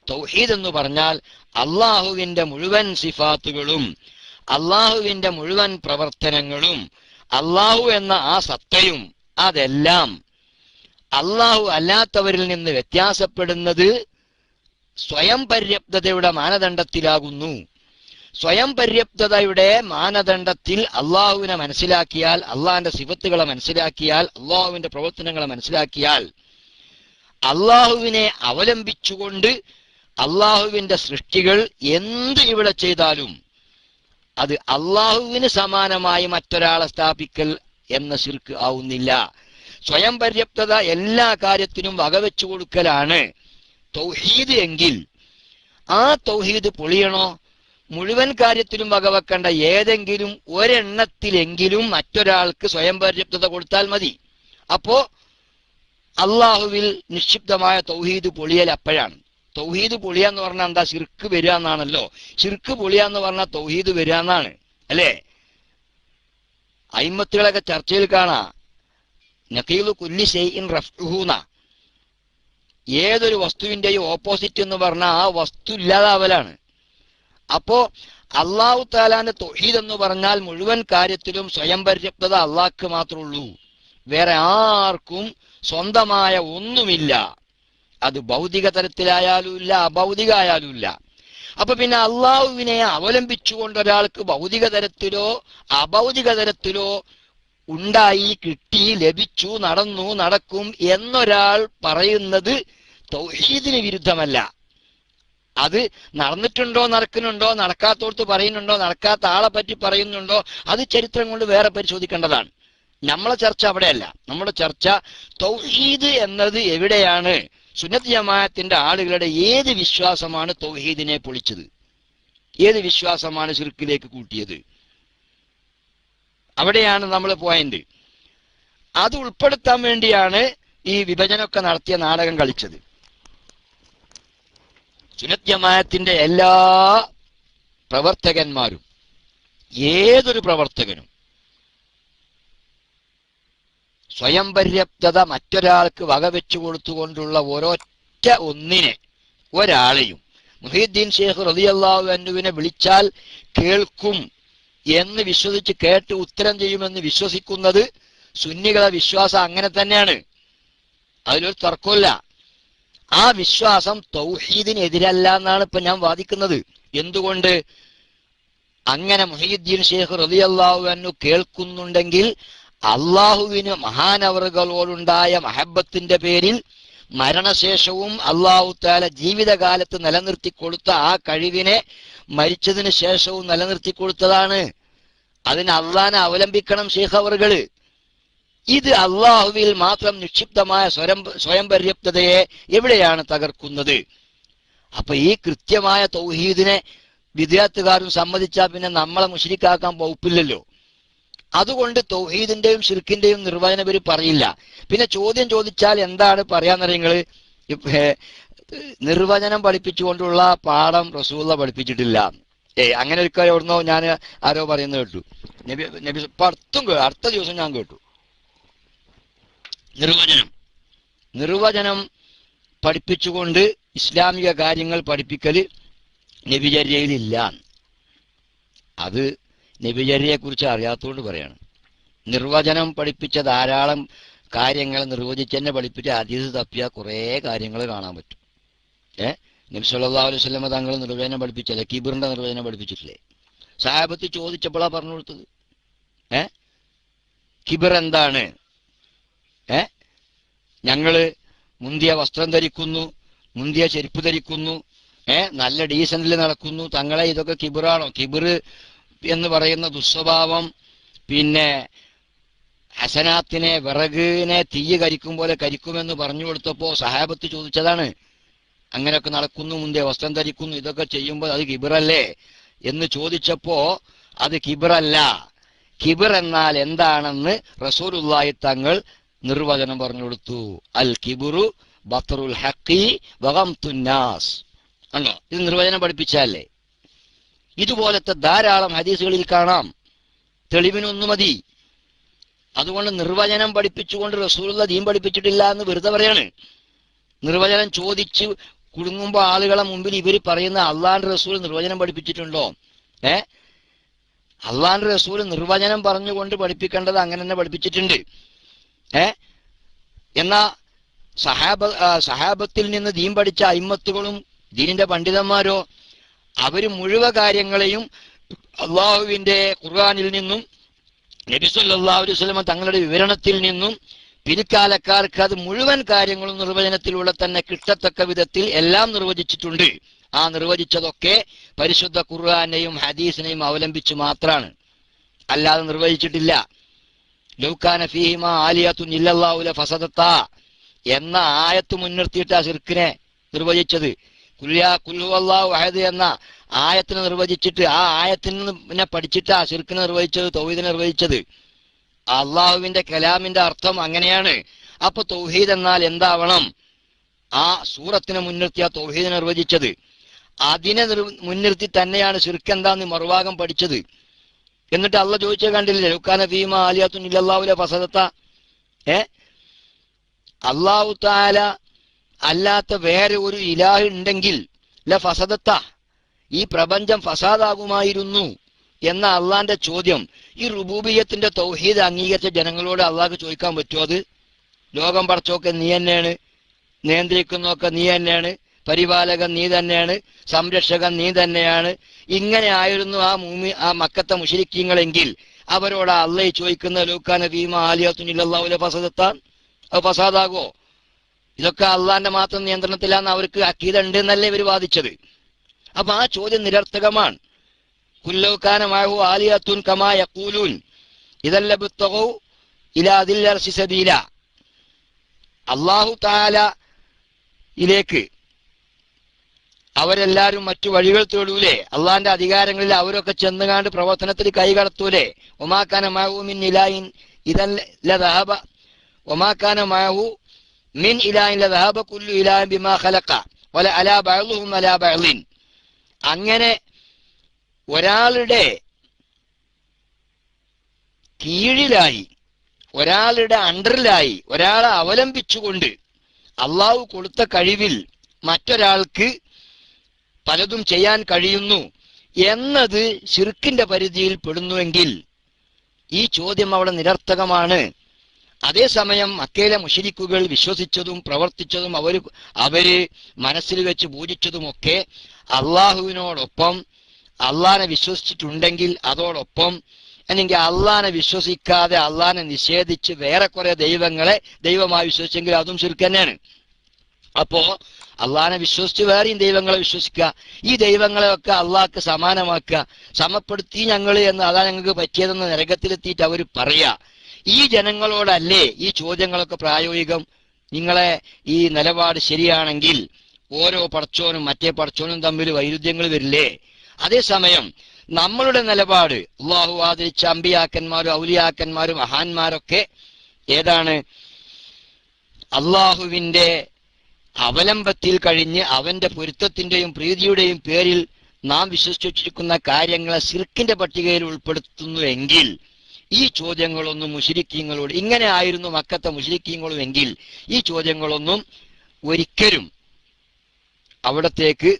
തൗഹീദ് എന്ന് പറഞ്ഞാൽ അള്ളാഹുവിന്റെ മുഴുവൻ സിഫാത്തുകളും അള്ളാഹുവിന്റെ മുഴുവൻ പ്രവർത്തനങ്ങളും അള്ളാഹു എന്ന ആ സത്തയും അതെല്ലാം അള്ളാഹു അല്ലാത്തവരിൽ നിന്ന് വ്യത്യാസപ്പെടുന്നത് സ്വയം പര്യാപ്തതയുടെ മാനദണ്ഡത്തിലാകുന്നു. സ്വയം പര്യാപ്തതയുടെ മാനദണ്ഡത്തിൽ അള്ളാഹുവിനെ മനസ്സിലാക്കിയാൽ, അള്ളാഹിന്റെ സിഫത്തുകളെ മനസ്സിലാക്കിയാൽ, അള്ളാഹുവിന്റെ പ്രവർത്തനങ്ങളെ മനസ്സിലാക്കിയാൽ, അള്ളാഹുവിനെ അവലംബിച്ചുകൊണ്ട് അള്ളാഹുവിന്റെ സൃഷ്ടികൾ എന്ത് ഇവിടെ ചെയ്താലും അത് അള്ളാഹുവിന് സമാനമായി മറ്റൊരാളെ സ്ഥാപിക്കൽ എന്ന ശിർക്ക് ആവുന്നില്ല. സ്വയം പര്യാപ്തത എല്ലാ കാര്യത്തിനും വകവെച്ചു കൊടുക്കലാണ് തൗഹീദ് എങ്കിൽ ആ തൗഹീദ് പൊളിയണോ? മുഴുവൻ കാര്യത്തിലും വകവെക്കേണ്ട ഏതെങ്കിലും ഒരെണ്ണത്തിലെങ്കിലും മറ്റൊരാൾക്ക് സ്വയം പര്യാപ്തത കൊടുത്താൽ മതി. അപ്പോ അള്ളാഹുവിൽ നിക്ഷിപ്തമായ തൗഹീദ് പൊളിയൽ അപ്പോഴാണ്. തൗഹീദ് പൊളിയാന്ന് പറഞ്ഞാൽ എന്താ? ശിർക്ക് വരിക എന്നാണല്ലോ. ശിർക്ക് പൊളിയാന്ന് പറഞ്ഞാൽ തൗഹീദ് വരിക എന്നാണ്, അല്ലേ? അയിമ്മത്തുകളൊക്കെ ചർച്ചയിൽ കാണാം, നഖീലു കുല്ലി ശൈഇൻ റഫ്ഉഹുന, ഏതൊരു വസ്തുവിന്റെയും ഓപ്പോസിറ്റ് എന്ന് പറഞ്ഞാൽ ആ വസ്തു ഇല്ലാതാവലാണ്. അപ്പോ അള്ളാഹു തആലാന്റെ തൗഹീദ് എന്ന് പറഞ്ഞാൽ മുഴുവൻ കാര്യത്തിലും സ്വയം പര്യാപ്തത അള്ളാഹ്ക്ക് മാത്രമേ ഉള്ളൂ, വേറെ ആർക്കും സ്വന്തമായ ഒന്നുമില്ല. അത് ഭൗതിക തലത്തിലായാലും ഇല്ല, അഭൗതിക ആയാലും ഇല്ല. അപ്പൊ പിന്നെ അള്ളാഹുവിനെ അവലംബിച്ചുകൊണ്ട് ഒരാൾക്ക് ഭൗതിക തലത്തിലോ അഭൗതിക തലത്തിലോ ഉണ്ടായി, കിട്ടി, ലഭിച്ചു, നടന്നു, നടക്കും എന്നൊരാൾ പറയുന്നത് തൗഹീദിന് വിരുദ്ധമല്ല. അത് നടന്നിട്ടുണ്ടോ, നടക്കുന്നുണ്ടോ, നടക്കാത്തോടത്ത് പറയുന്നുണ്ടോ, നടക്കാത്ത ആളെ പറ്റി പറയുന്നുണ്ടോ, അത് ചരിത്രം കൊണ്ട് വേറെ പരിശോധിക്കേണ്ടതാണ്. നമ്മളെ ചർച്ച അവിടെയല്ല. നമ്മുടെ ചർച്ച തൗഹീദ് എന്നത് എവിടെയാണ്? സുന്നത്ത് ജമാഅത്തിന്റെ ആളുകളുടെ ഏത് വിശ്വാസമാണ് തൗഹീദിനെ പൊളിച്ചത്? ഏത് വിശ്വാസമാണ് ശിർക്കിലേക്ക് കൂട്ടിയത്? അവിടെയാണ് നമ്മൾ പോയിന്റ്. അത് ഉൾപ്പെടുത്താൻ വേണ്ടിയാണ് ഈ വിഭജനമൊക്കെ നടത്തിയ നാടകം കളിച്ചത്. സുന്നത്ത് ജമാഅത്തിന്റെ എല്ലാ പ്രവർത്തകന്മാരും, ഏതൊരു പ്രവർത്തകനും സ്വയം പര്യാപ്തത മറ്റൊരാൾക്ക് വകവെച്ചു കൊടുത്തുകൊണ്ടുള്ള ഒരൊറ്റ ഒരാളെയും മുഹീദ്ദീൻ ഷേഖ് റളിയല്ലാഹു അൻഹുവിനെ വിളിച്ചാൽ കേൾക്കും എന്ന് വിശ്വസിച്ച് കേട്ട് ഉത്തരം ചെയ്യുമെന്ന് വിശ്വസിക്കുന്നത് സുന്നികളെ വിശ്വാസം അങ്ങനെ തന്നെയാണ്. അതിലൊരു തർക്കമില്ല. ആ വിശ്വാസം തൗഹീദിനെതിരല്ല എന്നാണ് ഇപ്പൊ ഞാൻ വാദിക്കുന്നത്. എന്തുകൊണ്ട്? അങ്ങനെ മുഹയ്യിദ്ദീൻ ശൈഖ് റളിയല്ലാഹു അൻഹു കേൾക്കുന്നുണ്ടെങ്കിൽ അള്ളാഹുവിന് മഹാനവറുകളോടുണ്ടായ മഹബത്തിന്റെ പേരിൽ മരണശേഷവും അള്ളാഹു തആല ജീവിതകാലത്ത് നിലനിർത്തി കൊടുത്ത ആ കഴിവിനെ മരിച്ചതിന് ശേഷവും നിലനിർത്തി കൊടുത്തതാണ്. അതിന് അള്ളാനെ അവലംബിക്കണം ശൈഖ് അവറുകൾ. ഇത് അള്ളാഹുവിൽ മാത്രം നിക്ഷിപ്തമായ സ്വയം പര്യാപ്തതയെ എവിടെയാണ് തകർക്കുന്നത്? അപ്പൊ ഈ കൃത്യമായ തൗഹീദിനെ വിദ്യാർത്ഥികാരും സമ്മതിച്ചാൽ പിന്നെ നമ്മളെ മുശ്രിക്കാക്കാൻ വകുപ്പില്ലല്ലോ. അതുകൊണ്ട് തൗഹീദിന്റെയും ശിർക്കിന്റെയും നിർവചനം ഇവർ പറയില്ല. പിന്നെ ചോദ്യം ചോദിച്ചാൽ എന്താണ് പറയാന്നറിയങ്ങള്? നിർവചനം പഠിപ്പിച്ചുകൊണ്ടുള്ള പാഠം റസൂലുള്ള പഠിപ്പിച്ചിട്ടില്ല. അങ്ങനെ ഒരിക്കൽ എവിടുന്നോ ഞാൻ ആരോ പറയുന്നത് കേട്ടു. നബി ഇപ്പൊ അടുത്ത ദിവസം ഞാൻ കേട്ടു നിർവചനം പഠിപ്പിച്ചുകൊണ്ട് ഇസ്ലാമിക കാര്യങ്ങൾ പഠിപ്പിക്കല് നബിചര്യയിലില്ല. അത് നബിചര്യയെ കുറിച്ച് അറിയാത്തതുകൊണ്ട് പറയാണ്. നിർവചനം പഠിപ്പിച്ച ധാരാളം കാര്യങ്ങൾ നിർവചിച്ച് തന്നെ പഠിപ്പിച്ച ഹദീസ് തപ്പിയ കുറേ കാര്യങ്ങൾ കാണാൻ പറ്റും. നബി സല്ലല്ലാഹു അലൈഹി വസല്ലം തങ്ങൾ നിർവചനം പഠിപ്പിച്ചല്ലേ? കിബറിന്റെ നിർവചനം പഠിപ്പിച്ചിട്ടില്ലേ? സഹാബത്ത് ചോദിച്ചപ്പോഴാ പറഞ്ഞു കൊടുത്തത്. കിബർ എന്താണ്? ഞങ്ങള് മുന്തിയ വസ്ത്രം ധരിക്കുന്നു, മുന്തിയ ചെരുപ്പ് ധരിക്കുന്നു, നല്ല ഡീസന്റിൽ നടക്കുന്നു, തങ്ങളെ ഇതൊക്കെ കിബറാണോ? കിബർ എന്ന് പറയുന്ന ദുസ്വഭാവം പിന്നെ ഹസനാത്തിനെ വിറകിനെ തീയ് കരിക്കും പോലെ കരിക്കുമെന്ന് പറഞ്ഞു കൊടുത്തപ്പോ സഹാബത്ത് ചോദിച്ചതാണ്. അങ്ങനെയൊക്കെ നടക്കുന്നു, മുന്തിയ വസ്ത്രം ധരിക്കുന്നു, ഇതൊക്കെ ചെയ്യുമ്പോൾ അത് കിബറല്ലേ എന്ന് ചോദിച്ചപ്പോ അത് കിബറല്ല. കിബർ എന്നാൽ എന്താണെന്ന് റസൂലുള്ളാഹി തങ്ങൾ നിർവചനം പറഞ്ഞു കൊടുത്തു. അൽ കിബുറു ബത്റുൽ ഹഖി വഗംതുൻ നാസ്. ആണോ? ഇത് നിർവചനം പഠിപ്പിച്ചല്ലേ? ഇതുപോലത്തെ ധാരാളം ഹദീസുകളിൽ കാണാം. തെളിവിനൊന്നു മതി. അതുകൊണ്ട് നിർവചനം പഠിപ്പിച്ചുകൊണ്ട് റസൂലുള്ള ദീൻ പഠിപ്പിച്ചിട്ടില്ല എന്ന് വെറുതെ പറയാണ്. നിർവചനം ചോദിച്ച് കുടുങ്ങുമ്പോൾ ആളുകളെ മുമ്പിൽ ഇവർ പറയുന്ന അള്ളാന്റെ റസൂൽ നിർവചനം പഠിപ്പിച്ചിട്ടുണ്ടോ? അള്ളാന്റെ റസൂൽ നിർവചനം പറഞ്ഞുകൊണ്ട് പഠിപ്പിക്കേണ്ടത് അങ്ങനെ തന്നെ പഠിപ്പിച്ചിട്ടുണ്ട്. എന്നാ സഹാബത്തിൽ നിന്ന് ദീൻ പഠിച്ച അയിമ്മത്തുകളും ദീനിന്റെ പണ്ഡിതന്മാരോ അവര് മുഴുവൻ കാര്യങ്ങളെയും അള്ളാഹുവിന്റെ ഖുർആനിൽ നിന്നും നബി സല്ലല്ലാഹു അലൈഹി വസല്ലം തങ്ങളുടെ വിവരണത്തിൽ നിന്നും പിൽക്കാലക്കാർക്ക് അത് മുഴുവൻ കാര്യങ്ങളും നിർവചനത്തിലൂടെ തന്നെ കിട്ടത്തക്ക വിധത്തിൽ എല്ലാം നിർവചിച്ചിട്ടുണ്ട്. ആ നിർവചിച്ചതൊക്കെ പരിശുദ്ധ ഖുർആനെയും ഹദീസിനെയും അവലംബിച്ച് മാത്രമാണ്, അല്ലാതെ നിർവചിച്ചിട്ടില്ല. ലൗകാന ഫീഹിമാ ആലിയത്തുൻ ഇല്ലല്ലാഹു ലഫസദത്താ എന്ന ആയത്ത് മുൻനിർത്തിയിട്ട് ആ ശിർക്കിനെ നിർവചിച്ചത്. കുൽ ഹുവല്ലാഹു അഹദ് എന്ന ആയത്തിനെ നിർവചിച്ചിട്ട് ആ ആയത്തിനെ പഠിച്ചിട്ട് ആ ശിർക്കിനെ നിർവചിച്ചത്, തൗഹീദിനെ നിർവചിച്ചത്. അള്ളാഹുവിന്റെ കലാമിന്റെ അർത്ഥം അങ്ങനെയാണ്. അപ്പൊ തൗഹീദ് എന്നാൽ എന്താവണം? ആ സൂറത്തിനെ മുൻനിർത്തി ആ തൗഹീദിനെ നിർവചിച്ചത്. അതിനെ മുൻനിർത്തി തന്നെയാണ് ശിർക്ക് എന്താന്ന് മറുഭാഗം പഠിച്ചത്. എന്നിട്ട് അള്ളാഹ് ചോദിച്ചത് കണ്ടില്ലേ? ലൗകാന ഫീഹിമാ ആലിയത്തുൻ ഇല്ലല്ലാഹു ലഫസദത്താ. അല്ലാഹു തആല അല്ലാത്ത വേറെ ഒരു ഇലാഹ് ഉണ്ടെങ്കിൽ ലഫസദത്താ, ഈ പ്രപഞ്ചം ഫസാദാകുമായിരുന്നു എന്ന അള്ളാന്റെ ചോദ്യം ഈ റുബൂബിയത്തിന്റെ തൗഹീദ് അംഗീകരിച്ച ജനങ്ങളോട് അള്ളാഹ് ചോദിക്കാൻ പറ്റുമോ? അത് ലോകം പടച്ചോക്കെ നീ തന്നെയാണ്, നിയന്ത്രിക്കുന്നൊക്കെ നീ തന്നെയാണ്, പരിപാലകൻ നീ തന്നെയാണ്, സംരക്ഷകൻ നീ തന്നെയാണ്. ഇങ്ങനെ ആയിരുന്നു ആ മക്കത്തെ മുശ്രിക്കീങ്ങളെങ്കിൽ അവരോട് അള്ളാഹ് ചോദിക്കുന്ന ലൗകാന ഫീഹിമാ ആലിയത്തുൻ ഇല്ലല്ലാഹു ലഫസദത്താ, അത് ഫസാദാകോ? ഇതൊക്കെ അള്ളാന്റെ മാത്രം നിയന്ത്രണത്തിലാന്ന് അവർക്ക് അഖീദ ഉണ്ട് എന്നല്ലേ ഇവർ വാദിച്ചത്. അപ്പൊ ആ ചോദ്യം നിരർത്ഥകമാണ്. കുല്ലൗകാന മഅഹു ആലിയത്തുൻ കമാ യഖൂലൂൻ ഇദല്ലബ്തഗൂ ഇലാ ദിൽ അർശി സബീല. അല്ലാഹു തആലയിലേക്ക് അവരെല്ലാരും മറ്റു വഴികൾ തേടൂലേ? അള്ളാന്റെ അധികാരങ്ങളിൽ അവരൊക്കെ ചെന്നുകാണ്ട് പ്രവർത്തനത്തിൽ കൈകടത്തൂലേ? ഒമാക്കാന മഅഹു മിൻ ഇലാഹിൻ ഇദൽ ലദഹബ ഒമാക്കാന മഅഹു മിൻ ഇലാഹിൻ ലദഹബ കുല്ലു ഇലാഹിൻ ബിമാ ഖലഖ വല അലാ ബഅ്ളുഹും അലാ ബഅ്ളിൻ. അങ്ങനെ ഒരാളുടെ കീഴിലായി, ഒരാളുടെ അണ്ടറിലായി, ഒരാളെ അവലംബിച്ചുകൊണ്ട് അള്ളാഹു കൊടുത്ത കഴിവിൽ മറ്റൊരാൾക്ക് പലതും ചെയ്യാൻ കഴിയുന്നു എന്നത് ശിർക്കിന്റെ പരിധിയിൽ പെടുന്നുവെങ്കിൽ ഈ ചോദ്യം അവിടെ നിരർത്ഥകമാണ്. അതേസമയം മക്കയിലെ മുശ്രിക്കുകൾ വിശ്വസിച്ചതും പ്രവർത്തിച്ചതും അവര് മനസ്സിൽ വെച്ച് പൂജിച്ചതുമൊക്കെ അള്ളാഹുവിനോടൊപ്പം അള്ളാനെ വിശ്വസിച്ചിട്ടുണ്ടെങ്കിൽ അതോടൊപ്പം അല്ലെങ്കിൽ അള്ളാനെ വിശ്വസിക്കാതെ അള്ളാനെ നിഷേധിച്ച് വേറെ കുറെ ദൈവങ്ങളെ ദൈവമായി വിശ്വസിച്ചെങ്കിൽ അതും ശിർക്ക് തന്നെയാണ്. അപ്പോ അള്ളാനെ വിശ്വസിച്ച് വേറെയും ദൈവങ്ങളെ വിശ്വസിക്കുക, ഈ ദൈവങ്ങളെയൊക്കെ അള്ളാഹ്ക്ക് സമാനമാക്കുക, സമപ്പെടുത്തി ഞങ്ങൾ എന്ന് അതാ ഞങ്ങൾക്ക് പറ്റിയതെന്ന് നരകത്തിലെത്തിയിട്ട് അവർ പറയാ. ഈ ജനങ്ങളോടല്ലേ ഈ ചോദ്യങ്ങളൊക്കെ പ്രായോഗികം? നിങ്ങളെ ഈ നിലപാട് ശരിയാണെങ്കിൽ ഓരോ പടച്ചോനും മറ്റേ പടച്ചോനും തമ്മിൽ വൈരുദ്ധ്യങ്ങൾ വരില്ലേ? അതേസമയം നമ്മളുടെ നിലപാട് അള്ളാഹു ആദരിച്ച അമ്പിയാക്കന്മാരും ഔലിയാക്കന്മാരും മഹാന്മാരൊക്കെ ഏതാണ്? അള്ളാഹുവിന്റെ അവലംബത്തിൽ കഴിഞ്ഞ് അവന്റെ പൊരുത്തത്തിന്റെയും പ്രീതിയുടെയും പേരിൽ നാം വിശ്വസിച്ചിരിക്കുന്ന കാര്യങ്ങളെ ശിർക്കിന്റെ പട്ടികയിൽ ഉൾപ്പെടുത്തുന്നു എങ്കിൽ ഈ ചോദ്യങ്ങളൊന്നും മുശ്രിക്കീങ്ങളോട്, ഇങ്ങനെ ആയിരുന്നു മക്കത്തെ മുശ്രിക്കീങ്ങളും എങ്കിൽ ഈ ചോദ്യങ്ങളൊന്നും ഒരിക്കലും അവിടത്തേക്ക്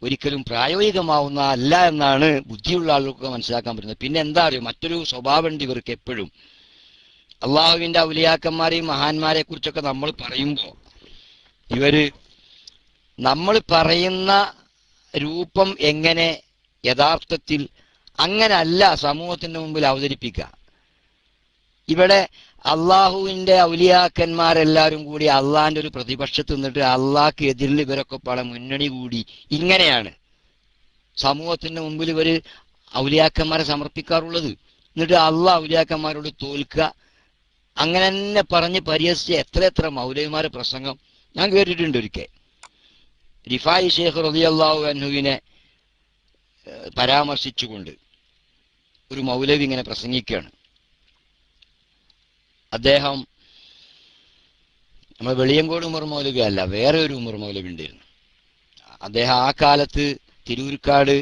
ഒരിക്കലും പ്രായോഗികമാവുന്ന അല്ല എന്നാണ് ബുദ്ധിയുള്ള ആളുകൾക്ക് മനസ്സിലാക്കാൻ പറ്റുന്നത്. പിന്നെ എന്താ അറിയോ, മറ്റൊരു സ്വഭാവമുണ്ട് ഇവർക്ക് എപ്പോഴും. അള്ളാഹുവിന്റെ ഔലിയാക്കന്മാരെയും മഹാന്മാരെ കുറിച്ചൊക്കെ നമ്മൾ പറയുമ്പോൾ ഇവര് നമ്മൾ പറയുന്ന രൂപം എങ്ങനെ യഥാർത്ഥത്തിൽ അങ്ങനെ അല്ല സമൂഹത്തിന്റെ മുമ്പിൽ അവതരിപ്പിക്കുക. ഇവിടെ അള്ളാഹുവിന്റെ ഔലിയാക്കന്മാരെല്ലാവരും കൂടി അള്ളാഹിന്റെ ഒരു പ്രതിപക്ഷത്ത് നിന്നിട്ട് അള്ളാഹ്ക്ക് എതിരിൽ ഇവരൊക്കെ പല മുന്നണി കൂടി ഇങ്ങനെയാണ് സമൂഹത്തിന്റെ മുമ്പിൽ ഇവര് ഔലിയാക്കന്മാരെ സമർപ്പിക്കാറുള്ളത്. എന്നിട്ട് അള്ളാഹ് ഔലിയാക്കന്മാരോട് തോൽക്കുക, അങ്ങനെ തന്നെ പറഞ്ഞ് പരിഹസിച്ച് എത്ര മൗലവിമാരെ പ്രസംഗം ഞാൻ കേട്ടിട്ടുണ്ട്. ഒരിക്കൽ റിഫായി ഷേഖ് റളിയല്ലാഹു അൻഹുവിനെ പരാമർശിച്ചുകൊണ്ട് ഒരു മൗലവി ഇങ്ങനെ പ്രസംഗിക്കുകയാണ്. അദ്ദേഹം നമ്മൾ വെളിയങ്കോട് ഉമർ മൗലവി അല്ല, വേറെ ഒരു ഉമർ മൗലവി ഉണ്ടായിരുന്നു. അദ്ദേഹം ആ കാലത്ത് തിരൂർക്കാട്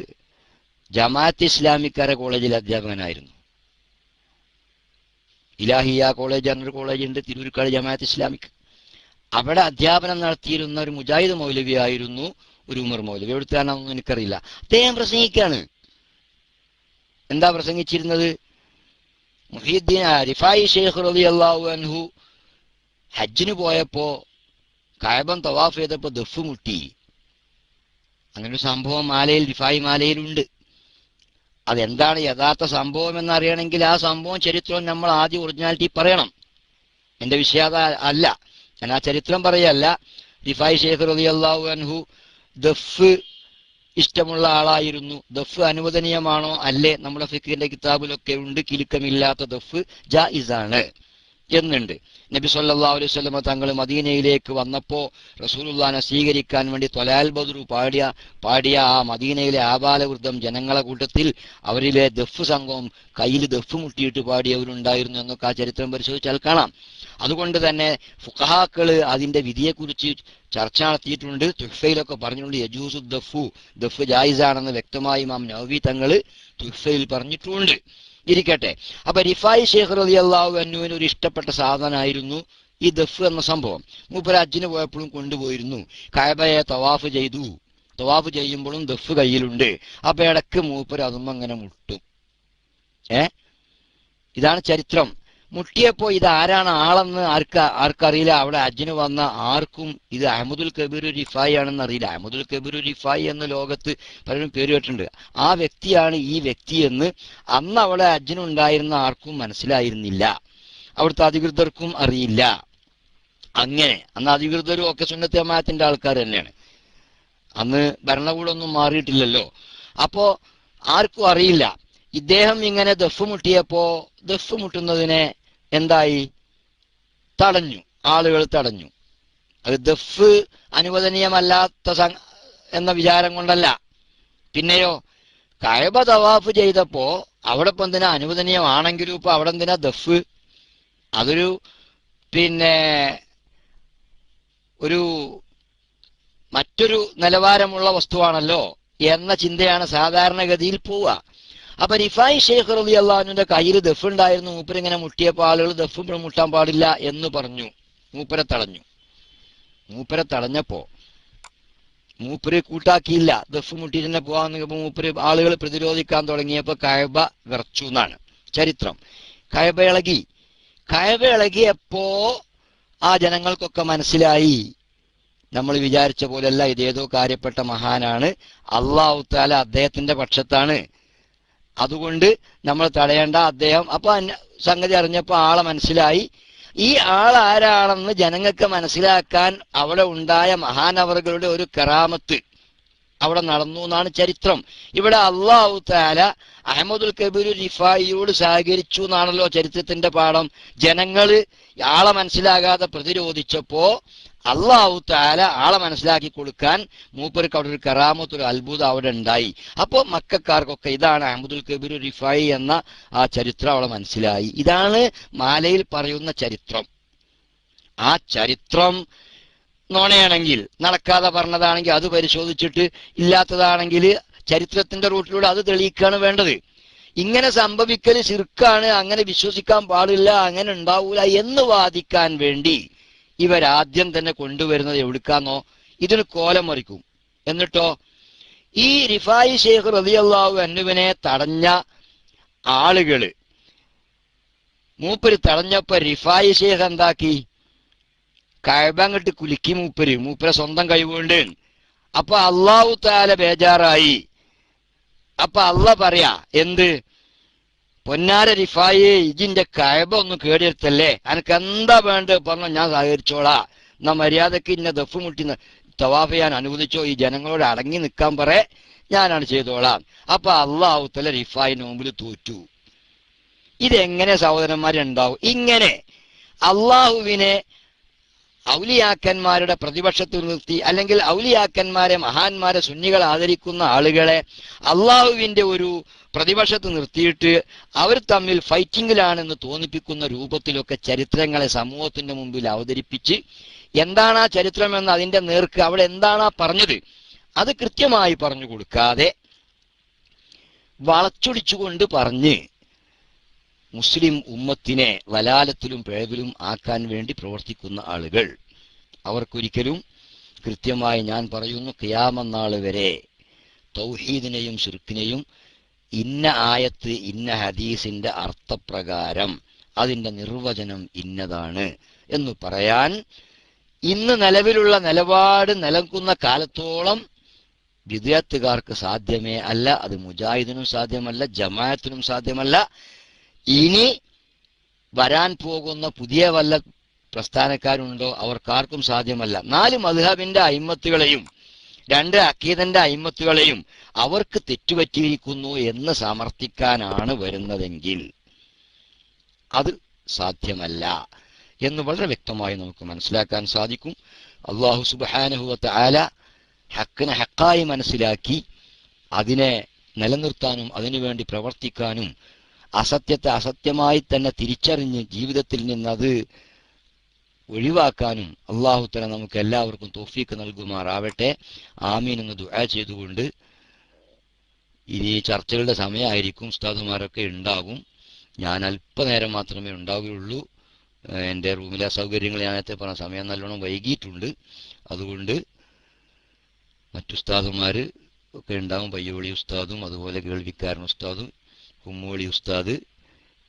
ജമാഅത്ത് ഇസ്ലാമിക്കാരെ കോളേജിൽ അധ്യാപകനായിരുന്നു. ഇലാഹിയ കോളേജ് എന്നൊരു കോളേജ് ഉണ്ട് തിരൂർക്കാട് ജമാഅത്ത് ഇസ്ലാമിക്. അവിടെ അധ്യാപനം നടത്തിയിരുന്ന ഒരു മുജാഹിദ് മൗലവി ആയിരുന്നു ഒരു ഉമർ മൗലവി. എവിടുത്താണെന്നൊന്നും എനിക്കറിയില്ല. അദ്ദേഹം പ്രസംഗിക്കുകയാണ്. എന്താ പ്രസംഗിച്ചിരുന്നത്? മുഹീദ്ദീൻ റിഫായി ഷെയ്ഖ് റളിയല്ലാഹു അൻഹു ഹജ്ജിന് പോയപ്പോ കഅബ തവാഫ് ചെയ്തപ്പോ ദഫ് മുട്ടി. അങ്ങനെ ഒരു സംഭവം മാലയിൽ, റിഫായി മാലയിലുണ്ട്. അതെന്താണ് യഥാർത്ഥ സംഭവം എന്നറിയണമെങ്കിൽ ആ സംഭവം ചരിത്രം നമ്മൾ ആദ്യം ഒറിജിനാലിറ്റി പറയണം. എന്റെ വിഷയം അല്ല, ഞാൻ ആ ചരിത്രം പറയല്ല. റിഫായി ഷെയ്ഖ് റളിയല്ലാഹു അൻഹു ദഫ് ഇഷ്ടമുള്ള ആളായിരുന്നു. ദഫ് അനുവദനീയമാണോ അല്ലേ? നമ്മുടെ ഫിഖിന്റെ കിതാബിലൊക്കെ ഉണ്ട്. കിലുക്കമില്ലാത്ത ദഫ് ജായിസാണ് എന്നുണ്ട്. നബി സല്ലല്ലാഹു അലൈഹി വസല്ലം തങ്ങൾ മദീനയിലേക്ക് വന്നപ്പോൾ റസൂലുള്ളാഹിനെ സ്വീകരിക്കാൻ വേണ്ടി ത്വലാൽ ബദ്റു പാടിയ ആ മദീനയിലെ ആബാലവൃദ്ധം ജനങ്ങളെ കൂട്ടത്തിൽ അവരിലെ ദഫ് സംഘം കയ്യിൽ ദഫ് മുട്ടിയിട്ട് പാടിയവരുണ്ടായിരുന്നു എന്നൊക്കെ ആ ചരിത്രം പരിശോധിച്ചാൽ കാണാം. അതുകൊണ്ട് തന്നെ ഫുഖഹാക്കള് അതിന്റെ വിധിയെക്കുറിച്ച് ചർച്ച നടത്തിയിട്ടുണ്ട്. തുഹ്ഫയിലൊക്കെ പറഞ്ഞിട്ടുണ്ട് യജൂസു ദഫ് ജായിസാണെന്ന് വ്യക്തമായി ഇമാം നവവി തങ്ങൾ തുഹ്ഫയിൽ പറഞ്ഞിട്ടുണ്ട്. ഇരിക്കട്ടെ. അപ്പൊ റിഫായി ഷെയ്ഖ് റളിയല്ലാഹു അൻഹുവിന് ഒരു ഇഷ്ടപ്പെട്ട സാധനമായിരുന്നു ഈ ദഫ് എന്ന സംഭവം. മൂപ്പര് ഹജ്ജിന് പോയപ്പോഴും കൊണ്ടുപോയിരുന്നു. കഅബയെ തവാഫ് ചെയ്തു. തവാഫ് ചെയ്യുമ്പോഴും ദഫ് കയ്യിലുണ്ട്. അപ്പൊ ഇടക്ക് മൂപ്പര് അതും അങ്ങനെ മുട്ടും. ഇതാണ് ചരിത്രം. മുട്ടിയപ്പോ ഇത് ആരാണ് ആളെന്ന് ആർക്കറിയില്ല. അവിടെ ഹജ്ജിന് വന്ന ആർക്കും ഇത് അഹമ്മദുൽ കബീർ റിഫായി ആണെന്ന് അറിയില്ല. അഹമ്മദുൽ കബീർ റിഫായി എന്ന ലോകത്ത് പലരും പേര് കേട്ടിട്ടുണ്ട്. ആ വ്യക്തിയാണ് ഈ വ്യക്തി എന്ന് അന്ന് അവിടെ ഹജ്ജിനുണ്ടായിരുന്ന ആർക്കും മനസ്സിലായിരുന്നില്ല. അവിടുത്തെ അധികൃതർക്കും അറിയില്ല. അങ്ങനെ അന്ന് അധികൃതരും ഒക്കെ സുന്നത്ത് ജമാഅത്തിന്റെ ആൾക്കാർ തന്നെയാണ്. അന്ന് ഭരണകൂടമൊന്നും മാറിയിട്ടില്ലല്ലോ. അപ്പോ ആർക്കും അറിയില്ല. ഇദ്ദേഹം ഇങ്ങനെ ദഫ് മുട്ടിയപ്പോ ദഫ് മുട്ടുന്നതിനെ എന്തായി? തടഞ്ഞു. ആളുകൾ തടഞ്ഞു. അത് ദഫ് അനുവദനീയമല്ലാത്ത എന്ന വിചാരം കൊണ്ടല്ല. പിന്നെയോ കഅബ തവാഫ് ചെയ്തപ്പോ അവിടെ ഇപ്പൊ എന്തിനാ അനുവദനീയമാണെങ്കിലും ഇപ്പൊ അവിടെ എന്തിനാ ദഫ്? അതൊരു ഒരു മറ്റൊരു നിലവാരമുള്ള വസ്തുവാണല്ലോ എന്ന ചിന്തയാണ് സാധാരണഗതിയിൽ പോവുക. അപ്പൊ റിഫായി ഷെയ്ഖ് റളിയല്ലാഹു അൻഹുവിന്റെ കയ്യിൽ ദഫ് ഉണ്ടായിരുന്നു. മൂപ്പരിങ്ങനെ മുട്ടിയപ്പോൾ ആളുകൾ ദഫ് മുട്ടാൻ പാടില്ല എന്ന് പറഞ്ഞു. മൂപ്പരെ തടഞ്ഞു. മൂപ്പരെ തടഞ്ഞപ്പോ മൂപ്പര് കൂട്ടാക്കിയില്ല. ദഫ് മുട്ടിട്ട് തന്നെ പോവാന്ന് മൂപ്പര് ആളുകൾ പ്രതിരോധിക്കാൻ തുടങ്ങിയപ്പോ കഅബ വിറച്ചു എന്നാണ് ചരിത്രം. കഅബ ഇളകി. കഅബ ഇളകിയപ്പോ ആ ജനങ്ങൾക്കൊക്കെ മനസ്സിലായി നമ്മൾ വിചാരിച്ച പോലെയല്ല, ഇതേതോ കാര്യപ്പെട്ട മഹാനാണ്. അല്ലാഹു തആല അദ്ദേഹത്തിന്റെ പക്ഷത്താണ്. അതുകൊണ്ട് നമ്മൾ തടയേണ്ട. അദ്ദേഹം അപ്പൊ സംഗതി അറിഞ്ഞപ്പോ ആളെ മനസ്സിലായി. ഈ ആൾ ആരാണെന്ന് ജനങ്ങൾക്ക് മനസ്സിലാക്കാൻ അവിടെ ഉണ്ടായ മഹാനവറുകളുടെ ഒരു കറാമത്ത് അവിടെ നടന്നു എന്നാണ് ചരിത്രം. ഇവിടെ അല്ലാഹു തആല അഹ്മദുൽ കബീർ റിഫായിയോട് സഹകരിച്ചു എന്നാണല്ലോ ചരിത്രത്തിന്റെ പാഠം. ജനങ്ങള് ആളെ മനസ്സിലാകാതെ പ്രതിരോധിച്ചപ്പോ അല്ലാഹു തആല ആളെ മനസ്സിലാക്കി കൊടുക്കാൻ മൂപ്പർക്ക് അവിടെ ഒരു കറാമത്ത്, ഒരു അത്ഭുതം അവിടെ ഉണ്ടായി. അപ്പോൾ മക്കക്കാർക്കൊക്കെ ഇതാണ് അഹ്മദുൽ കബീർ റിഫായി എന്ന ആ ചരിത്രം അവിടെ മനസ്സിലായി. ഇതാണ് മാലയിൽ പറയുന്ന ചരിത്രം. ആ ചരിത്രം നോണയാണെങ്കിൽ, നടക്കാതെ പറഞ്ഞതാണെങ്കിൽ അത് പരിശോധിച്ചിട്ട്, ഇല്ലാത്തതാണെങ്കിൽ ചരിത്രത്തിന്റെ റൂട്ടിലൂടെ അത് തെളിയിക്കുകയാണ് വേണ്ടത്. ഇങ്ങനെ സംഭവിക്കൽ ശിർക്കാണ്, അങ്ങനെ വിശ്വസിക്കാൻ പാടില്ല, അങ്ങനെ ഉണ്ടാവൂല എന്ന് വാദിക്കാൻ വേണ്ടി ഇവരാദ്യം തന്നെ കൊണ്ടുവരുന്നത് എവിടുക്കാന്നോ, ഇതിന് കോലം മറിക്കും. എന്നിട്ടോ ഈ റിഫായി ശൈഖ് റളിയല്ലാഹു അൻഹുവിനെ തടഞ്ഞ ആളുകള്, മൂപ്പര് തടഞ്ഞപ്പോ റിഫായി ശൈഖ് എന്താക്കി, കഅബ അങ്ങോട്ട് കുലുക്കി മൂപ്പരെ സ്വന്തം കഴിവുണ്ട്. അപ്പൊ അല്ലാഹു തആല ബേജാറായി. അപ്പൊ അല്ലാഹ് പറയാ, എന്ത്, പൊന്നാര റിഫായെ, ഇതിന്റെ കഅബ ഒന്ന് കേടിയെടുത്തല്ലേ, അനക്ക് എന്താ വേണ്ടത് പറഞ്ഞോ, ഞാൻ സഹകരിച്ചോളാ. എന്നാ മര്യാദക്ക് ഇന്ന ദഫ് മുട്ടി തവാഫ് ചെയ്യാൻ അനുവദിച്ചോ, ഈ ജനങ്ങളോട് അടങ്ങി നിൽക്കാൻ പറയേ, ഞാനാണ് ചെയ്തോളാം. അപ്പൊ അല്ലാഹു തആല റിഫായിന്റെ മുമ്പിൽ തോറ്റു. ഇതെങ്ങനെ സഹോദരന്മാരുണ്ടാവും? ഇങ്ങനെ അള്ളാഹുവിനെ ഔലിയാക്കന്മാരുടെ പ്രതിപക്ഷത്തിൽ നിർത്തി, അല്ലെങ്കിൽ ഔലിയാക്കന്മാരെ, മഹാന്മാരെ, സുന്നികളെ ആദരിക്കുന്ന ആളുകളെ അള്ളാഹുവിന്റെ ഒരു പ്രതിപക്ഷത്ത് നിർത്തിയിട്ട് അവർ തമ്മിൽ ഫൈറ്റിങ്ങിലാണെന്ന് തോന്നിപ്പിക്കുന്ന രൂപത്തിലൊക്കെ ചരിത്രങ്ങളെ സമൂഹത്തിന്റെ മുമ്പിൽ അവതരിപ്പിച്ച്, എന്താണ് ആ ചരിത്രമെന്ന് അതിന്റെ നേർക്ക് അവിടെ എന്താണ് ആ പറഞ്ഞത് അത് കൃത്യമായി പറഞ്ഞു കൊടുക്കാതെ വളച്ചൊടിച്ചുകൊണ്ട് പറഞ്ഞ് മുസ്ലിം ഉമ്മത്തിനെ വലാലത്തിലും പിഴവിലും ആക്കാൻ വേണ്ടി പ്രവർത്തിക്കുന്ന ആളുകൾ, അവർക്കൊരിക്കലും കൃത്യമായി ഞാൻ പറയുന്നു, ഖിയാമത്ത് നാൾ വരെ തൗഹീദിനെയും ശിർക്കിനെയും ഇന്ന ആയത്ത്, ഇന്ന ഹദീസിന്റെ അർത്ഥപ്രകാരം അതിന്റെ നിർവചനം ഇന്നതാണ് എന്ന് പറയാൻ ഇന്ന് നിലവിലുള്ള നിലപാട് നിലനിൽക്കുന്ന കാലത്തോളം ബിദ്അത്തുകാർക്ക് സാധ്യമേ അല്ല. അത് മുജാഹിദിനും സാധ്യമല്ല, ജമാഅത്തിനും സാധ്യമല്ല. ഇനി വരാൻ പോകുന്ന പുതിയ വല്ല പ്രസ്ഥാനക്കാരുണ്ടോ അവർക്കാർക്കും സാധ്യമല്ല. 4 മദ്ഹബിന്റെ അയിമ്മത്തുകളെയും 2 അഖീദന്റെ അയിമ്മത്തുകളെയും അവർക്ക് തെറ്റുപറ്റിയിരിക്കുന്നു എന്ന് സമർത്ഥിക്കാനാണ് വരുന്നതെങ്കിൽ അത് സാധ്യമല്ല എന്ന് വളരെ വ്യക്തമായി നമുക്ക് മനസ്സിലാക്കാൻ സാധിക്കും. അല്ലാഹു സുബ്ഹാനഹു വ തആല ഹക്കിനെ ഹക്കായി മനസ്സിലാക്കി അതിനെ നിലനിർത്താനും അതിനുവേണ്ടി പ്രവർത്തിക്കാനും അസത്യത്തെ അസത്യമായി തന്നെ തിരിച്ചറിഞ്ഞ് ജീവിതത്തിൽ നിന്നത് ഒഴിവാക്കാനും അല്ലാഹു തആല നമുക്ക് എല്ലാവർക്കും തൗഫീഖ് നൽകുമാറാവട്ടെ. ആമീൻ എന്ന് ദുആ ചെയ്തുകൊണ്ട്, ഇനി ചർച്ചകളുടെ സമയമായിരിക്കും, ഉസ്താദുമാരൊക്കെ ഉണ്ടാകും. ഞാൻ അല്പനേരം മാത്രമേ ഉണ്ടാവുകയുള്ളൂ. എൻ്റെ റൂമിലെ സൗകര്യങ്ങൾ ഞാനത്തെ പറഞ്ഞ സമയം നല്ലോണം വൈകിയിട്ടുണ്ട്. അതുകൊണ്ട് മറ്റുസ്താദുമാർ ഒക്കെ ഉണ്ടാകും. പയ്യോളി ഉസ്താദും അതുപോലെ കേൾവിക്കാരൻ ഉസ്താദും കുമ്മോളി ഉസ്താദ്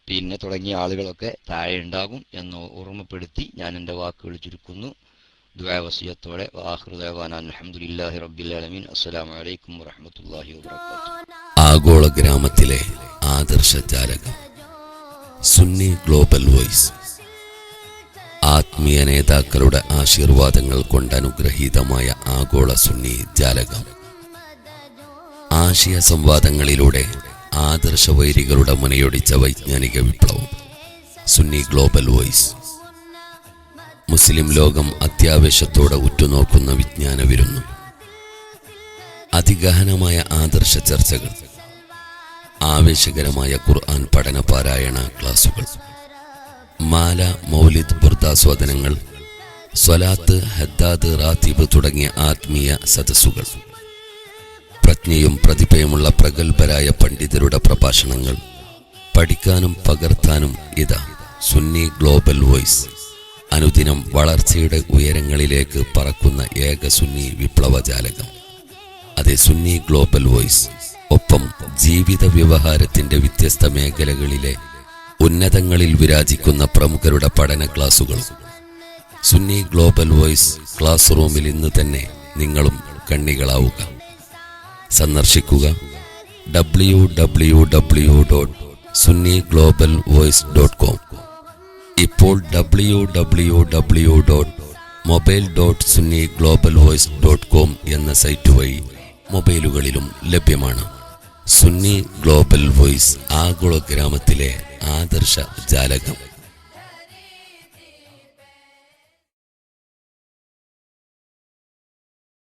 പിന്നെ തുടങ്ങിയ ആളുകളൊക്കെ താഴെ ഉണ്ടാകും എന്ന് ഓർമ്മപ്പെടുത്തി ഞാൻ എൻ്റെ വാക്കുകൾ ചുരുക്കുന്നു. ദുആ വസിയത്തോടെ ആഖിറു ദഅവാനാ അൽഹംദുലില്ലാഹി റബ്ബിൽ ആലമീൻ. അസ്സലാമു അലൈക്കും വറഹ്മത്തുള്ളാഹി വബറകാതുഹു.
ആഗോള ഗ്രാമത്തിലെ ആദർശ ജാലകം സുന്നി ഗ്ലോബൽ വോയിസ്. ആത്മീയ നേതാക്കളുടെ ആശീർവാദങ്ങൾ കൊണ്ട് അനുഗ്രഹീതമായ ആഗോള സുന്നി ജാലകം. ആശയ സംവാദങ്ങളിലൂടെ ആദർശ വൈരികളുടെ മുനയൊടിച്ച വൈജ്ഞാനിക വിപ്ലവം. Sunni global voice. മുസ്ലിം ലോകം അത്യാവേശത്തോടെ ഉറ്റുനോക്കുന്ന വിജ്ഞാന വിരുന്നു. അതിഗഹനമായ ആദർശ ചർച്ചകൾ, ആവേശകരമായ ഖുർആൻ പഠന പാരായണ ക്ലാസുകൾ, മാല, മൗലിദ്, ബുർദാസ്വാദനങ്ങൾ, സ്വലാത്ത്, ഹദ്ദാദ്, റാത്തീബ് തുടങ്ങിയ ആത്മീയ സദസ്സുകൾ, പ്രജ്ഞയും പ്രതിഭയുമുള്ള പ്രഗത്ഭരായ പണ്ഡിതരുടെ പ്രഭാഷണങ്ങൾ പഠിക്കാനും പകർത്താനും ഇതാ സുന്നി ഗ്ലോബൽ വോയിസ്. അനുദിനം വളർച്ചയുടെ ഉയരങ്ങളിലേക്ക് പറക്കുന്ന ഏക സുന്നി വിപ്ലവജാലകം. അതെ, സുന്നി ഗ്ലോബൽ വോയിസ്. ഒപ്പം ജീവിത വ്യവഹാരത്തിന്റെ വ്യത്യസ്ത മേഖലകളിലെ ഉന്നതങ്ങളിൽ വിരാജിക്കുന്ന പ്രമുഖരുടെ പഠന ക്ലാസുകളും സുന്നി ഗ്ലോബൽ വോയിസ് ക്ലാസ് റൂമിൽ ഇന്ന് തന്നെ നിങ്ങളും കണ്ണികളാവുക. സന്ദർശിക്കുക www.sunniGlobalVoice.com. ഇപ്പോൾ www.mobile.sunniGlobalVoice.com എന്ന സൈറ്റ് വഴി മൊബൈലുകളിലും ലഭ്യമാണ്. സുന്നി ഗ്ലോബൽ വോയിസ് ആഗോള ഗ്രാമത്തിലെ ആദർശ ജാലകം.